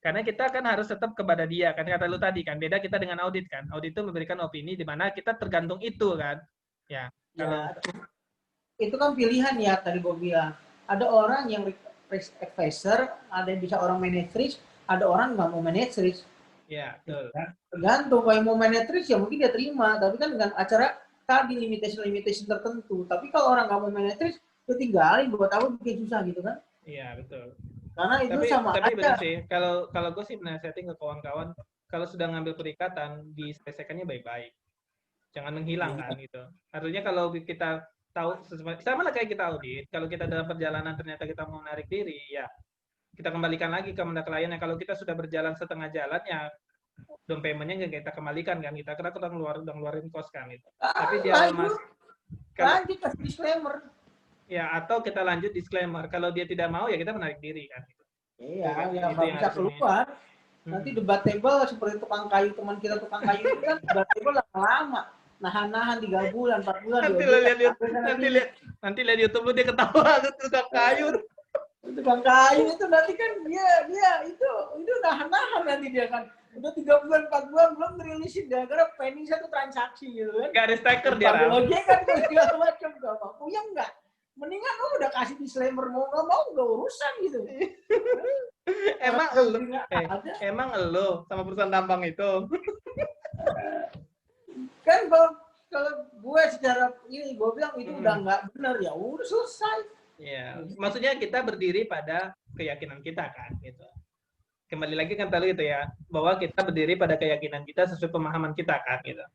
Karena kita kan harus tetap kepada dia, kan kata lu tadi kan, beda kita dengan audit kan. Audit itu memberikan opini di mana kita tergantung itu kan. Ya, kalau itu kan pilihan ya, tadi gue bilang. Ada orang yang risk advisor, ada yang bisa orang manage risk, ada orang nggak mau manage risk. ya, betul. Tergantung, kalau yang mau manage risk ya mungkin dia terima, tapi kan dengan acara tadi limitation tertentu. Tapi kalau orang nggak mau manage risk, dia tinggalin, buat apa bikin susah gitu kan. Iya, betul. Karena itu sama tapi aja. benar sih, kalau gue sih menasihatin ke kawan-kawan, kalau sudah ngambil perikatan, diselesaikannya baik-baik. Jangan menghilang kan gitu. Artinya kalau kita tahu sama lah kayak kita audit, kalau kita dalam perjalanan ternyata kita mau menarik diri, ya kita kembalikan lagi ke kliennya. Kalau kita sudah berjalan setengah jalan, ya down payment-nya nggak kita kembalikan kan, kita karena kita ngeluarin cost kan itu. Tapi di awal lanjut kasih disclaimer. Ya, atau kita lanjut disclaimer. Kalau dia tidak mau, ya kita menarik diri kan. Iya, ya nggak bisa keluar. Nanti debatable seperti tukang kayu, teman kita tukang kayu itu kan debatable lama-lama. Nahan-nahan 3 bulan, 4 bulan. Nanti lihat YouTube lu dia ketawa tuh tukang kayu. Tukang kayu itu nanti kan dia itu nahan-nahan nanti dia kan. Udah 3 bulan, 4 bulan belum dirilisin dia karena pending satu transaksi gitu kan. Gak ada staker dia. Lagi kan segala macam gak apa. Ya enggak. Mendingan lu udah kasih disclaimer mau nggak mau udah urusan gitu. emang lo sama perusahaan tambang itu. Kan kalau gue secara ini gue bilang itu udah nggak benar, ya udah selesai. Iya, maksudnya kita berdiri pada keyakinan kita kan gitu. Kembali lagi kan tadi gitu ya, bahwa kita berdiri pada keyakinan kita sesuai pemahaman kita kan gitu.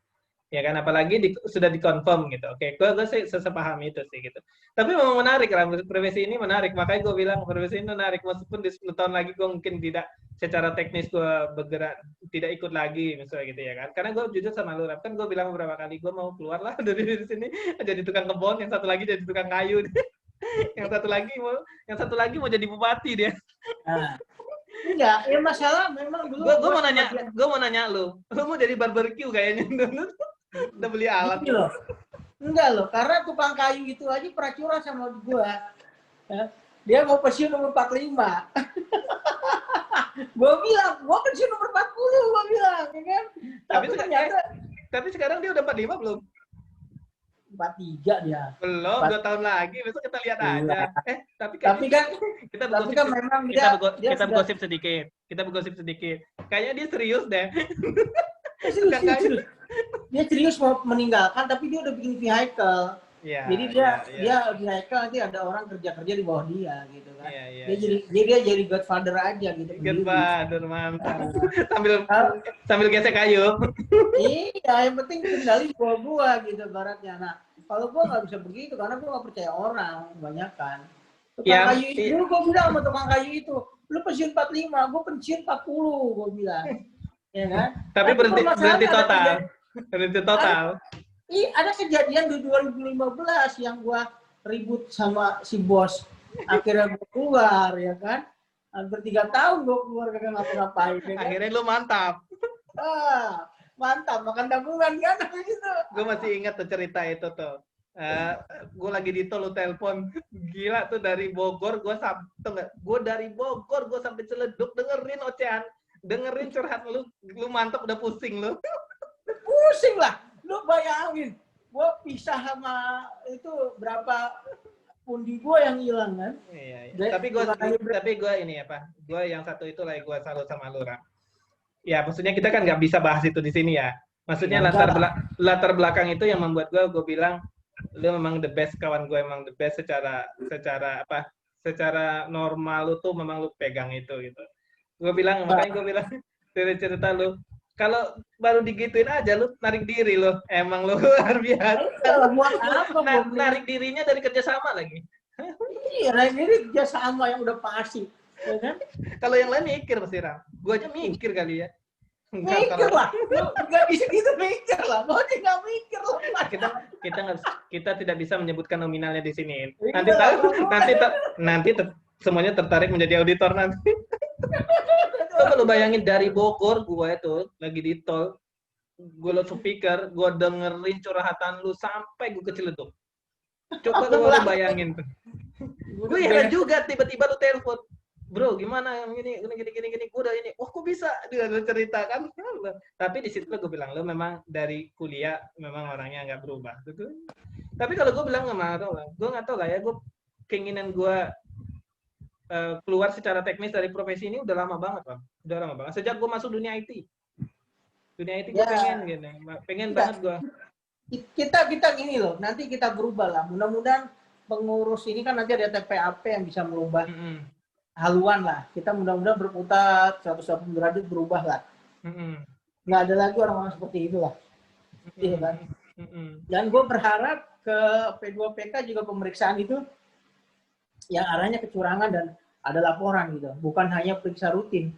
ya kan, apalagi sudah dikonfirm gitu. Oke, gue sih sepaham itu sih gitu. Tapi memang menarik lah, profesi ini menarik, makanya gue bilang profesi ini menarik, meskipun di 10 tahun lagi gue mungkin tidak secara teknis gue bergerak, tidak ikut lagi misalnya gitu ya kan, karena gue jujur sama lu, kan gue bilang beberapa kali gue mau keluar lah dari sini, jadi tukang kebun, yang satu lagi jadi tukang kayu, yang satu lagi mau jadi bupati dia. Nah, enggak, ya masalah memang dulu Gue mau nanya lu mau jadi barbecue kayaknya. Udah beli alat gitu loh. Enggak loh, karena tukang kayu itu aja pernah curhat sama gua. Ya. Dia mau pensiun umur 45. Gua bilang, gua pensiun umur 40, gua bilang, ya kan? Tapi sekarang dia udah 45 belum? 43 dia. Belum, 2 tahun lagi, besok kita lihat aja. Tapi kan memang kita bergosip sedikit. Kita bergosip sedikit. Kayaknya dia serius deh. Dia serius mau meninggalkan, tapi dia udah bikin vehicle. Ya, jadi dia vehicle, nanti ada orang kerja di bawah dia gitu kan. Ya. Dia jadi godfather aja gitu. Godfather, mantap. sambil gesek kayu. Iya, yang penting kendali bawah gua gitu baratnya. Nah, kalau gua nggak bisa begitu karena gua nggak percaya orang kebanyakan. Tukang kayu itu dulu gua bilang sama tukang kayu itu, lu pensiun 45, gua pensiun 40, gua bilang. Ya kan? Tapi berhenti total. Berhenti total. Ada kejadian di 2015 yang gua ribut sama si bos. Akhirnya gua keluar, ya kan? Hampir 3 tahun gua keluar kagak ngapa-ngapain. Ya kan? Akhirnya lu mantap. Mantap, makan tabungan kan gitu. Gue masih ingat tuh cerita itu tuh. Gue lagi di tol, lu telepon, gila tuh dari Bogor, gue dari Bogor gue sampai Ciledug dengerin ocehan, dengerin curhat lu mantap, udah pusing lu. Pusing lah, lu bayangin, gue pisah sama itu berapa pundi gue yang hilang kan. Iya. Tapi gue ini apa? Gue yang satu itu lah gue salut sama lu, Ram. Ya, maksudnya kita kan nggak bisa bahas itu di sini ya. Maksudnya latar belakang itu yang membuat gue bilang lu memang the best, kawan gue emang the best secara normal, lu tuh memang lu pegang itu gitu. Makanya gue bilang dari cerita lu, kalau baru digituin aja lu narik diri lu, emang lu luar biasa. Narik dirinya dari kerjasama lagi. Iya, narik diri kerjasama yang udah pasti. Ya kan? Kalau yang lain mikir pasti, Ram. Gue aja mikir kali ya. Mikir lah. Nggak bisa gitu mikir lah. Mau nggak mikir lah. Kita tidak bisa menyebutkan nominalnya di sini. Nanti semuanya tertarik menjadi auditor nanti. Coba lu bayangin dari Bogor gue itu lagi di tol, gue lo speaker, gue dengerin curhatan lu sampai gue ke Ciledug. Coba lu bayangin tuh. Gue heran juga, tiba-tiba lu telepon, bro gimana gini, gue udah ini, wah kok bisa dia cerita kan. Tapi di situ gue bilang, lu memang dari kuliah memang orangnya nggak berubah gitu. Tapi kalau gue bilang gue nggak tahu lah ya, gue keinginan gue keluar secara teknis dari profesi ini udah lama banget, Bang. Udah lama banget. Sejak gue masuk dunia IT. Dunia IT gue pengen banget gue. Kita gini loh, nanti kita berubah lah. Mudah-mudahan pengurus ini kan nanti ada TPAP yang bisa merubah haluan lah. Kita mudah-mudahan berputar 180 derajat, berubah lah. Nggak ada lagi orang-orang seperti itu lah. Iya kan? Dan gue berharap ke P2PK juga pemeriksaan itu yang arahnya kecurangan dan ada laporan gitu. Bukan hanya periksa rutin.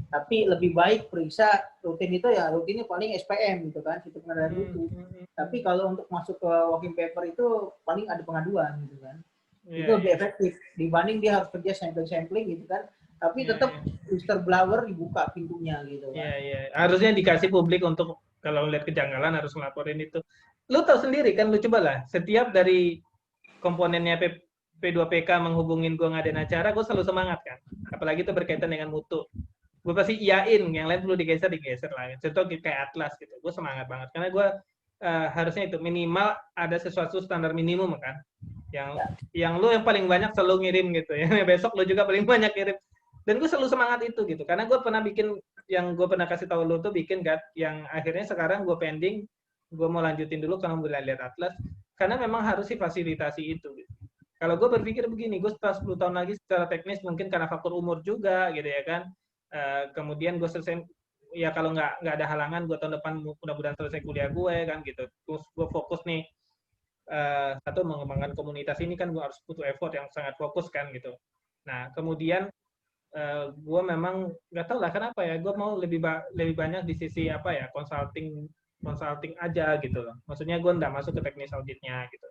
Tapi lebih baik periksa rutin itu ya rutinnya paling SPM gitu kan, situ pengadaan itu. Tapi kalau untuk masuk ke working paper itu paling ada pengaduan gitu kan. Itu lebih efektif dibanding dia harus kerja sampling gitu kan. Tapi tetap whistleblower dibuka pintunya gitu kan. Iya. Harusnya dikasih publik untuk kalau lihat kejanggalan harus ngelaporin itu. Lu tahu sendiri kan, lu cobalah setiap dari komponennya P2PK menghubungin gue ngadain acara, gue selalu semangat kan. Apalagi itu berkaitan dengan mutu. Gue pasti iyain, yang lain perlu digeser lah. Contoh kayak Atlas gitu, gue semangat banget. Karena gue harusnya itu minimal ada sesuatu standar minimum kan. Yang lu yang paling banyak selalu ngirim gitu ya. Besok lu juga paling banyak kirim. Dan gue selalu semangat itu gitu. Karena gue pernah bikin, yang gue pernah kasih tahu lu tuh bikin kan, yang akhirnya sekarang gue pending, gue mau lanjutin dulu karena mulai lihat Atlas. Karena memang harus difasilitasi itu gitu. Kalau gue berpikir begini, gue setelah 10 tahun lagi secara teknis mungkin karena faktor umur juga gitu ya kan. Kemudian gue selesai ya kalau nggak ada halangan gue tahun depan mudah-mudahan selesai kuliah gue kan gitu. Terus gue fokus nih satu mengembangkan komunitas ini kan gue harus butuh effort yang sangat fokus kan gitu. Nah kemudian gue memang nggak tahu lah kenapa ya gue mau lebih banyak di sisi apa ya consulting aja gitu loh. Maksudnya gue nggak masuk ke teknis auditnya gitu.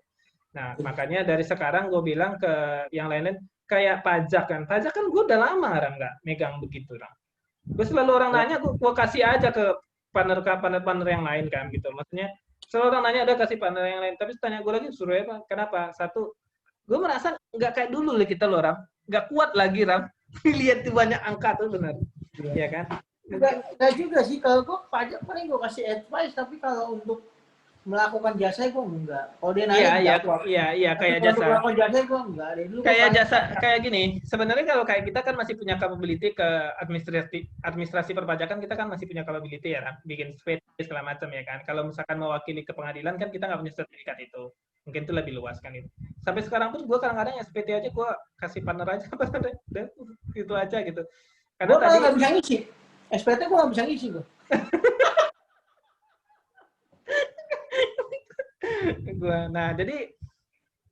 Nah makanya dari sekarang gue bilang ke yang lain-lain kayak pajak kan gue udah lama orang nggak megang begitu lah. Gue selalu orang nanya gue kasih aja ke partner yang lain kan gitu. Maksudnya selalu orang nanya ada kasih partner yang lain tapi tanya gue lagi suruh apa? Kenapa? Satu gue merasa nggak kayak dulu lah kita loh Ram, nggak kuat lagi Ram. Lihat tuh banyak angka tuh benar, ya kan? Enggak juga sih, kalau gue pajak paling gue kasih advice, tapi kalau untuk melakukan jasa gue enggak. Kalau dia nanya iya kayak jasa. Untuk melakukan jasa gue enggak. Dulu kayak jasa kayak gini. Sebenarnya kalau kayak kita kan masih punya capability ke administrasi perpajakan kita kan masih punya capability ya kan, bikin SPT segala macam ya kan. Kalau misalkan mewakili ke pengadilan kan kita nggak punya sertifikat itu. Mungkin itu lebih luas kan itu. Sampai sekarang pun gue kadang-kadang SPT aja gue kasih partner aja, udah itu aja gitu. Karena gue tadi nggak bisa ngisi. SPT gue nggak bisa ngisi gue. Nah, jadi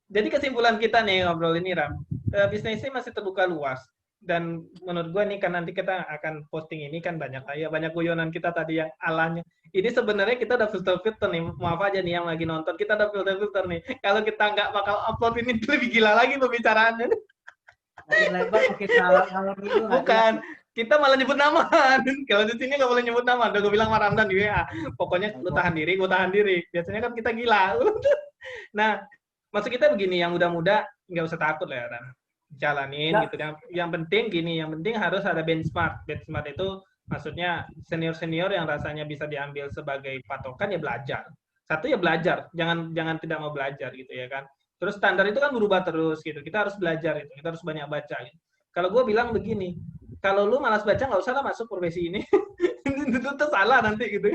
kesimpulan kita nih ngobrol ini Ram, bisnis ini masih terbuka luas dan menurut gue nih kan nanti kita akan posting ini kan banyak guyonan kita tadi yang alanya. Ini sebenarnya kita udah filter nih, maaf aja nih yang lagi nonton, kita udah filter nih. Kalau kita nggak bakal upload ini lebih gila lagi pembicaraannya. Makin lebar, makin salah itu. Bukan, kita malah nyebut nama. Kalau di sini nggak boleh nyebut nama. Udah gue bilang sama Ramdan di WA. Pokoknya lu tahan diri, gue tahan diri. Biasanya kan kita gila. Nah, maksud kita begini, yang muda-muda nggak usah takut lah ya, Ram. Jalanin gitu. Yang penting gini, yang penting harus ada benchmark. Benchmark itu maksudnya senior-senior yang rasanya bisa diambil sebagai patokan ya belajar. Satu ya belajar, jangan tidak mau belajar gitu ya kan. Terus standar itu kan berubah terus gitu. Kita harus belajar itu, kita harus banyak baca. Gitu. Kalau gue bilang begini, kalau lu malas baca nggak usah lah masuk profesi ini. Itu salah nanti gitu.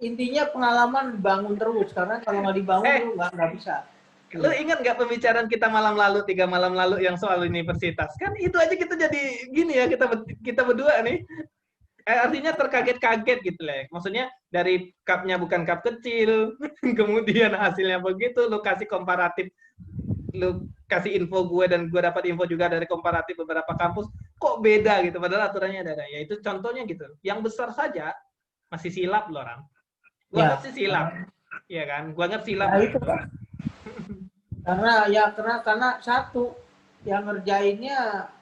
Intinya pengalaman bangun terus, karena kalau nggak dibangun lu nggak bisa. Lu ingat nggak pembicaraan kita malam lalu, 3 malam lalu yang soal universitas? Kan itu aja kita jadi gini ya, kita berdua nih. Artinya terkaget-kaget gitu lah. Maksudnya dari cupnya bukan cup kecil, kemudian hasilnya begitu, lu kasih komparatif, lu kasih info gue dan gue dapat info juga dari komparatif beberapa kampus, kok beda gitu, padahal aturannya ada. Ya itu contohnya gitu. Yang besar saja masih silap loh orang. Gue ngerti silap, ya kan? Gue ngerti silap. Nah, itu kan. karena satu yang ngerjainnya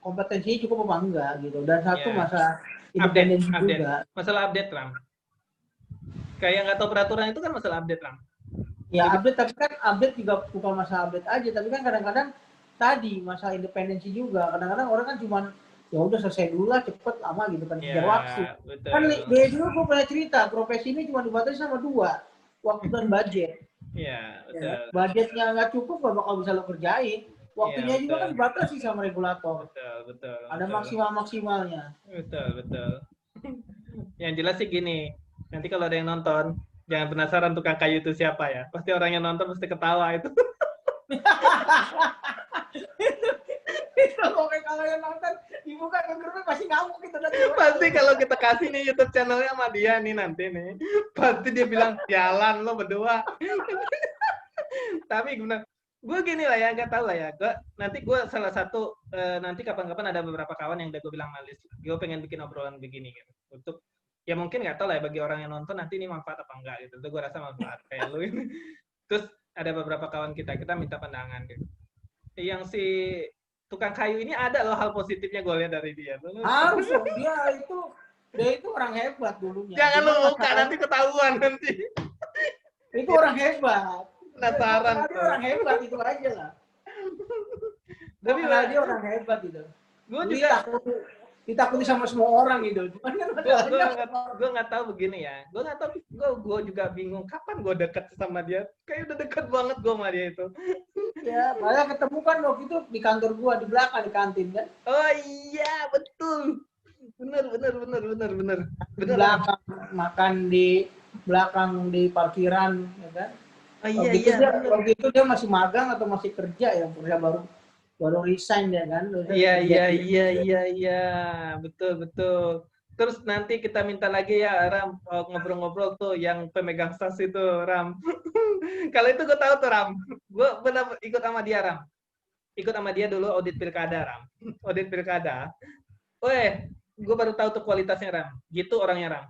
kompetensinya cukup apa enggak gitu, dan satu masa update juga. Masalah update Ram. Kayak nggak tahu peraturan itu kan masalah update Ram. Ya update, tapi kan update juga bukan masalah update aja, tapi kan kadang-kadang tadi masalah independensi juga. Kadang-kadang orang kan cuman ya udah selesai dulu lah, cepet lama gitu kan, kejar waktu. Betul. Kan dari dulu gue pernah cerita profesi ini cuma dibatasi sama 2, waktu dan budget. Iya, betul. Ya, budgetnya nggak cukup gak bakal bisa lo kerjain. Waktunya juga kan dibatasi sama regulator. Betul. Ada maksimalnya. Betul. Yang jelas sih gini, nanti kalau ada yang nonton, jangan penasaran tukang kayu itu siapa ya. Pasti orang yang nonton pasti ketawa itu. Kalau yang nonton dibuka ke grupnya pasti ngamuk gitu. Pasti kalau kita kasih nih YouTube channelnya sama dia nih nanti nih, pasti dia bilang jalan lo berdua. Tapi gimana? Gue gini lah ya, nggak tahu lah ya. Nanti gue salah satu nanti kapan-kapan ada beberapa kawan yang udah gue bilang malis, gue pengen bikin obrolan begini gitu. Untuk ya mungkin nggak tahu lah ya bagi orang yang nonton nanti ini manfaat apa enggak gitu. Itu gue rasa manfaat kayak lu ini. Terus ada beberapa kawan kita minta pandangan gitu. Yang si tukang kayu ini ada loh hal positifnya gue lihat dari dia. Harus dia itu orang hebat dulunya. Jangan lu buka nanti ketahuan nanti. Itu orang hebat. Penasaran. Dia orang hebat itu aja lah. Tapi dia orang hebat gitu. Gue juga ditakuti sama semua orang gitu. Cuman kan gue nggak tahu begini ya. Gue nggak tahu. Gue juga bingung kapan gue deket sama dia. Kayak udah deket banget gue sama dia itu. Ya, malah ketemu kan waktu itu di kantor gue di belakang di kantin kan. Oh iya betul. Bener. Di belakang makan di belakang di parkiran, ya kan. Oh iya. Waktu itu dia masih magang atau masih kerja ya, kerja baru resign ya kan. Iya. Betul. Terus nanti kita minta lagi ya Ram, ngobrol-ngobrol tuh yang pemegang sas itu Ram. Kalau itu gue tahu tuh Ram. Gue pernah ikut sama dia Ram. Ikut sama dia dulu audit pilkada Ram. Audit pilkada. Weh, gue baru tahu tuh kualitasnya Ram. Gitu orangnya Ram.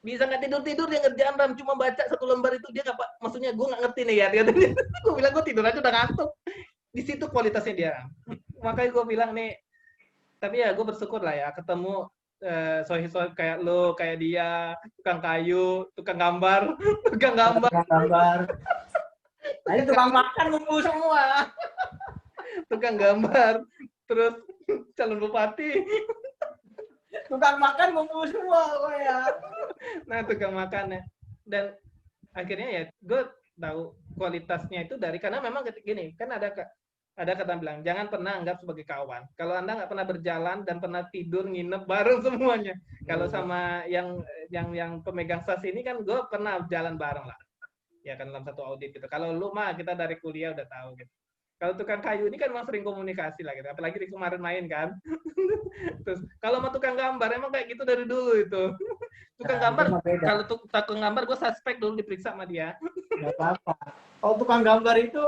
Bisa nggak tidur-tidur dia ngerjain Ram. Cuma baca satu lembar itu dia nggak, maksudnya gue nggak ngerti nih ya. Gue bilang gue tidur aja udah ngantuk. Di situ kualitasnya dia Ram. Makanya gue bilang nih, tapi ya gue bersyukur lah ya ketemu sohib-sohib kayak lo, kayak dia, tukang kayu, tukang gambar, tukang gambar, Tukang gambar. Nah, ini tukang makan ngumpul semua. tukang gambar, terus calon bupati. Tukang makan ngumpul semua kok ya. Nah, tukang makan ya. Dan akhirnya ya gue tahu kualitasnya itu dari, karena memang gini, kan ada kata bilang, jangan pernah anggap sebagai kawan. Kalau Anda nggak pernah berjalan dan pernah tidur, nginep bareng semuanya. Kalau sama yang pemegang sas ini kan gue pernah jalan bareng lah. Ya kan dalam satu audit gitu. Kalau lu mah kita dari kuliah udah tahu gitu. Kalau tukang kayu ini kan memang sering komunikasi lah gitu. Apalagi di kemarin main kan. Terus kalau sama tukang gambar emang kayak gitu dari dulu itu. Tukang gambar, kalau tukang gambar gue suspek dulu diperiksa sama dia. Nggak apa-apa. Kalau tukang gambar itu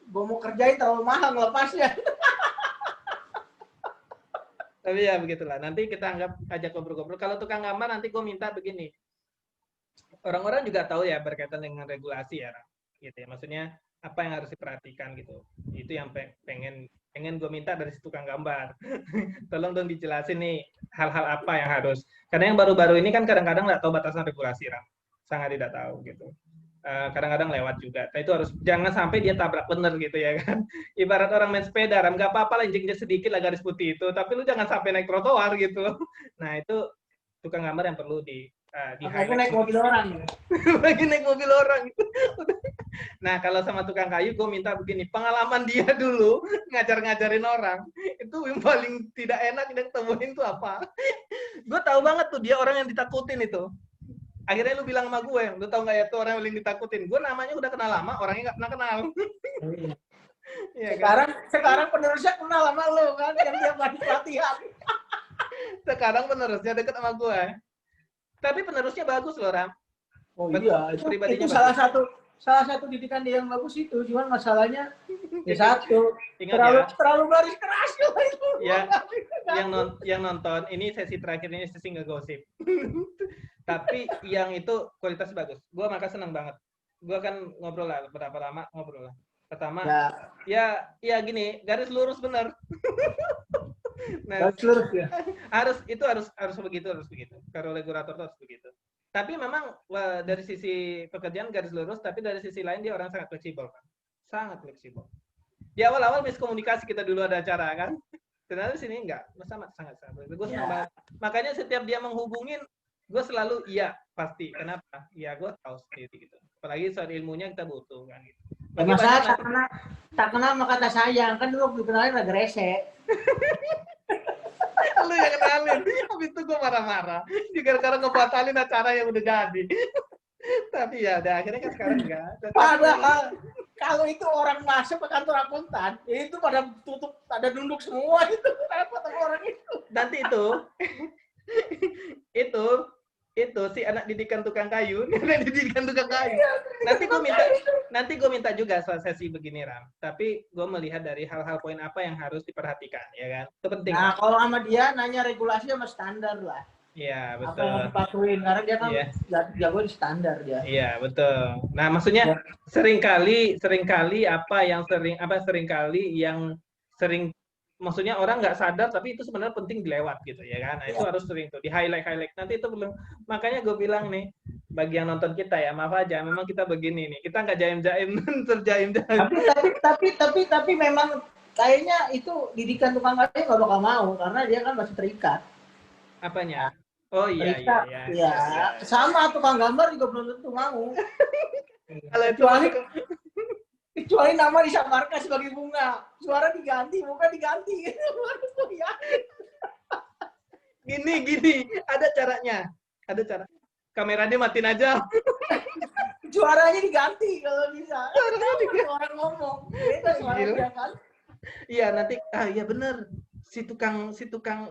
gue mau kerjain terlalu mahal ngelepasnya. Tapi ya begitulah. Nanti kita anggap ajak ngobrol-ngobrol. Kalau tukang gambar nanti gue minta begini. Orang-orang juga tahu ya berkaitan dengan regulasi ya, gitu ya. Maksudnya apa yang harus diperhatikan gitu. Itu yang pengen gue minta dari si tukang gambar. Tolong dong dijelasin nih hal-hal apa yang harus. Karena yang baru-baru ini kan kadang-kadang nggak tahu batasan regulasi, Ram. Sangat tidak tahu gitu. Kadang-kadang lewat juga. Nah, itu harus jangan sampai dia tabrak bener gitu ya kan. Ibarat orang main sepeda, Ram, nggak apa-apa lah injek sedikit lah garis putih itu, tapi lu jangan sampai naik trotoar gitu. Nah, itu tukang gambar yang perlu di naik mobil orang. Lagi naik mobil orang. Nah, kalau sama tukang kayu gue minta begini, pengalaman dia dulu ngajar-ngajarin orang, itu yang paling tidak enak yang temuin tuh apa? Gue tahu banget tuh dia orang yang ditakutin itu. Akhirnya lu bilang sama gue, lu tau nggak ya tuh orang yang paling ditakutin? Gue namanya udah kenal lama, orangnya nggak pernah kenal. Ya, sekarang penerusnya kenal sama lu kan, yang dia pelatihan. Sekarang penerusnya deket sama gue. Tapi penerusnya bagus loh, Ram. Oh iya, itu salah satu didikan dia yang bagus itu. Cuman masalahnya ya satu, terlalu garis keras itu. Ya, yang nonton ini sesi terakhir ini sesi ngegosip. Tapi yang itu kualitas bagus. Gua maka senang banget. Gua kan ngobrol lah berapa lama ngobrol lah. Pertama, ya gini, garis lurus bener. Nah, harus begitu. Kalau regulator harus begitu. Tapi memang dari sisi pekerjaan garis lurus, tapi dari sisi lain dia orang sangat fleksibel, kan? Sangat fleksibel. Di awal-awal miskomunikasi kita dulu ada acara kan. Ternyata di sini enggak, sangat. Gue senang banget. Makanya setiap dia menghubungin, gue selalu iya pasti. Kenapa? Ya gue tahu sendiri gitu. Apalagi soal ilmunya kita butuh kan gitu. Masalah tak kenal sama kata sayang, kan dulu dikenalin agak rese. Lu yang kenalin, habis itu gue marah-marah. Gara-gara ngebatalin acara yang udah jadi. Tapi ya udah, akhirnya kan sekarang enggak. Padahal kalau itu orang masuk ke kantor akuntan, itu pada tutup, pada nunduk semua itu. Repot sama orang itu. Nanti itu si anak didikan tukang kayu. Nanti gue minta juga soal sesi begini, Ram. Tapi gue melihat dari hal-hal poin apa yang harus diperhatikan, ya kan? Itu penting. Nah, kalau sama dia nanya regulasi sama standar lah. Iya, betul. Apa yang dipatuhin, karena dia kan jago di standar dia. Iya, betul. Nah, maksudnya seringkali maksudnya orang nggak sadar, tapi itu sebenarnya penting dilewat gitu ya kan. Nah, itu harus sering tuh di highlight. Nanti itu belum, makanya gue bilang nih bagi yang nonton kita ya, maaf aja memang kita begini nih, kita nggak jaim-jaim terjaim. Tapi memang kayaknya itu didikan tukang kayu nggak bakal mau karena dia kan masih terikat. Apanya? Oh iya. Sama tukang gambar juga belum tentu mau. Kecuali nama disamarkan sebagai bunga, suara diganti, muka diganti. Gini, ada caranya. Kameranya matiin aja. Suaranya diganti kalau bisa. Orang ngomong, beda suaranya kan. Iya, nanti iya bener. Si tukang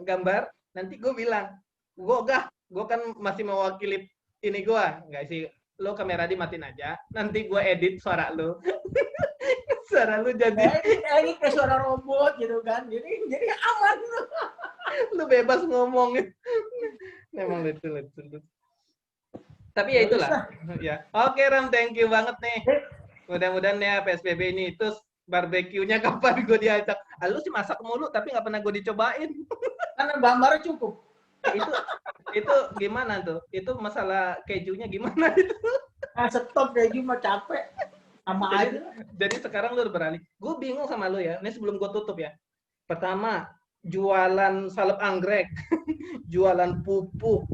gambar, nanti gue bilang, Gue kan masih mewakili ini gue. Enggak sih, lo kamera dimatiin aja. Nanti gue edit suara lo. Suara lu jadi ini kayak suara robot gitu kan. Jadi aman. lu bebas ngomong. Memang lucu. Tapi ya itulah. Ya. Oke Ram, thank you banget nih. Mudah-mudahan ya PSBB ini terus barbeque-nya kapan gue diajak. Lu sih masak mulu tapi nggak pernah gue dicobain. Karena gambarnya cukup. Itu gimana tuh? Itu masalah kejunya gimana itu? Nah, stop keju mah capek. Sama aja. Jadi sekarang lu udah beralih. Gue bingung sama lu ya. Ini sebelum gue tutup ya. Pertama, jualan salep anggrek, jualan pupuk,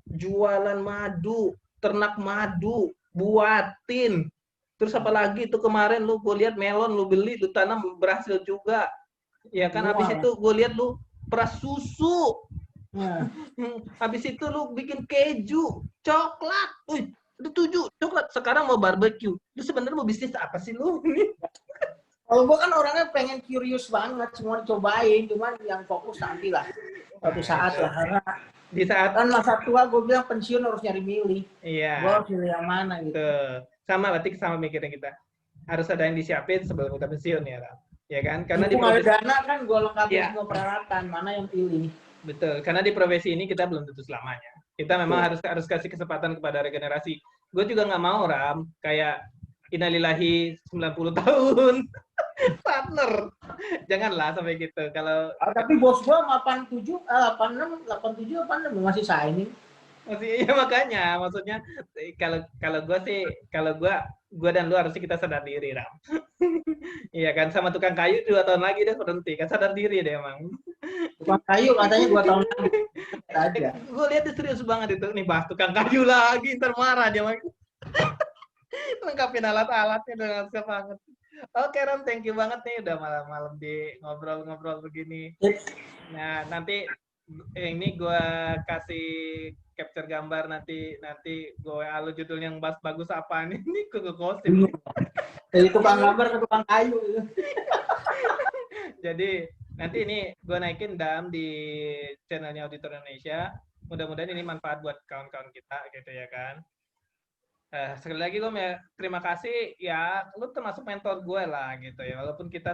jualan madu, ternak madu, buatin. Terus apa lagi itu kemarin lu gue lihat melon lu beli, lu tanam berhasil juga. Ya kan habis itu gue lihat lu peras susu. Nah. Habis itu lu bikin keju, coklat. Wih, udah 7 coklat. Sekarang mau barbecue. Lu sebenarnya mau bisnis apa sih lu? Kalau gue kan orangnya pengen curious banget, semua dicobain, cuman yang fokus nanti lah. Suatu saat lah, karena di saat kan masa tua gue bilang pensiun harus nyari milih. Iya. Gue harus pilih yang mana gitu. Sama berarti sama mikirnya kita. Harus ada yang disiapin sebelum kita pensiun ya, Ram. Ya kan? Karena di ada dana kan gue lengkapi semua peralatan, mana yang pilih. Betul, karena di profesi ini kita belum tentu selamanya. Kita memang harus kasih kesempatan kepada regenerasi. Gue juga nggak mau, Ram, kayak innalillahi 90 tahun partner. Janganlah sampai gitu. Kalau tapi bos gue 87, 86 masih signing. Masih, iya makanya, maksudnya kalau gue sih, kalau gue dan lu harusnya kita sadar diri, Ram. Iya kan, sama tukang kayu 2 tahun lagi deh berhenti, kan sadar diri deh emang. Tukang kayu katanya 2 tahun lagi. Aja. Gue lihat dia serius banget itu, nih bahas tukang kayu lagi, ntar marah dia mah. Lengkapin alat-alatnya dengan siap banget. Oke Ram, thank you banget nih udah malam-malam di ngobrol-ngobrol begini. Nah nanti ini gue kasih capture gambar nanti gue lu judul yang bagus apa nih gue gosip. Dari tukang gambar ke tukang kayu. Jadi nanti ini gue naikin Dam di channelnya Auditor Indonesia. Mudah-mudahan ini manfaat buat kawan-kawan kita gitu ya kan. Sekali lagi gue terima kasih ya, lu termasuk mentor gue lah gitu ya. Walaupun kita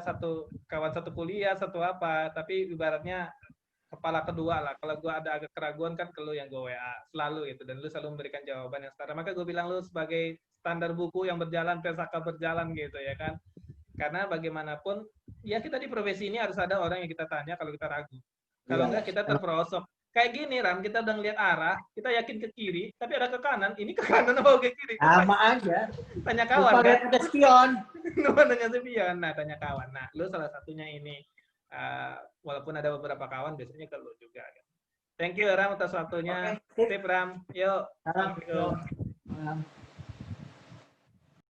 kawan satu kuliah, satu apa, tapi ibaratnya kepala kedua lah. Kalau gue ada agak keraguan kan ke lu yang gue WA selalu gitu, dan lu selalu memberikan jawaban yang setara. Maka gue bilang lu sebagai standar buku yang berjalan, pesaka berjalan gitu ya kan. Karena bagaimanapun ya kita di profesi ini harus ada orang yang kita tanya kalau kita ragu. Kalau enggak kita terperosok. Kayak gini Ram, kita udah ngeliat arah, kita yakin ke kiri, tapi ada ke kanan, ini ke kanan apa ke kiri? Sama aja. Tanya kawan kan? Ada spion. Tanya spion, nah tanya kawan. Nah, lu salah satunya ini. Walaupun ada beberapa kawan, biasanya ke lu juga. Thank you Ram atas waktunya. Sip Ram, yuk. Assalamualaikum.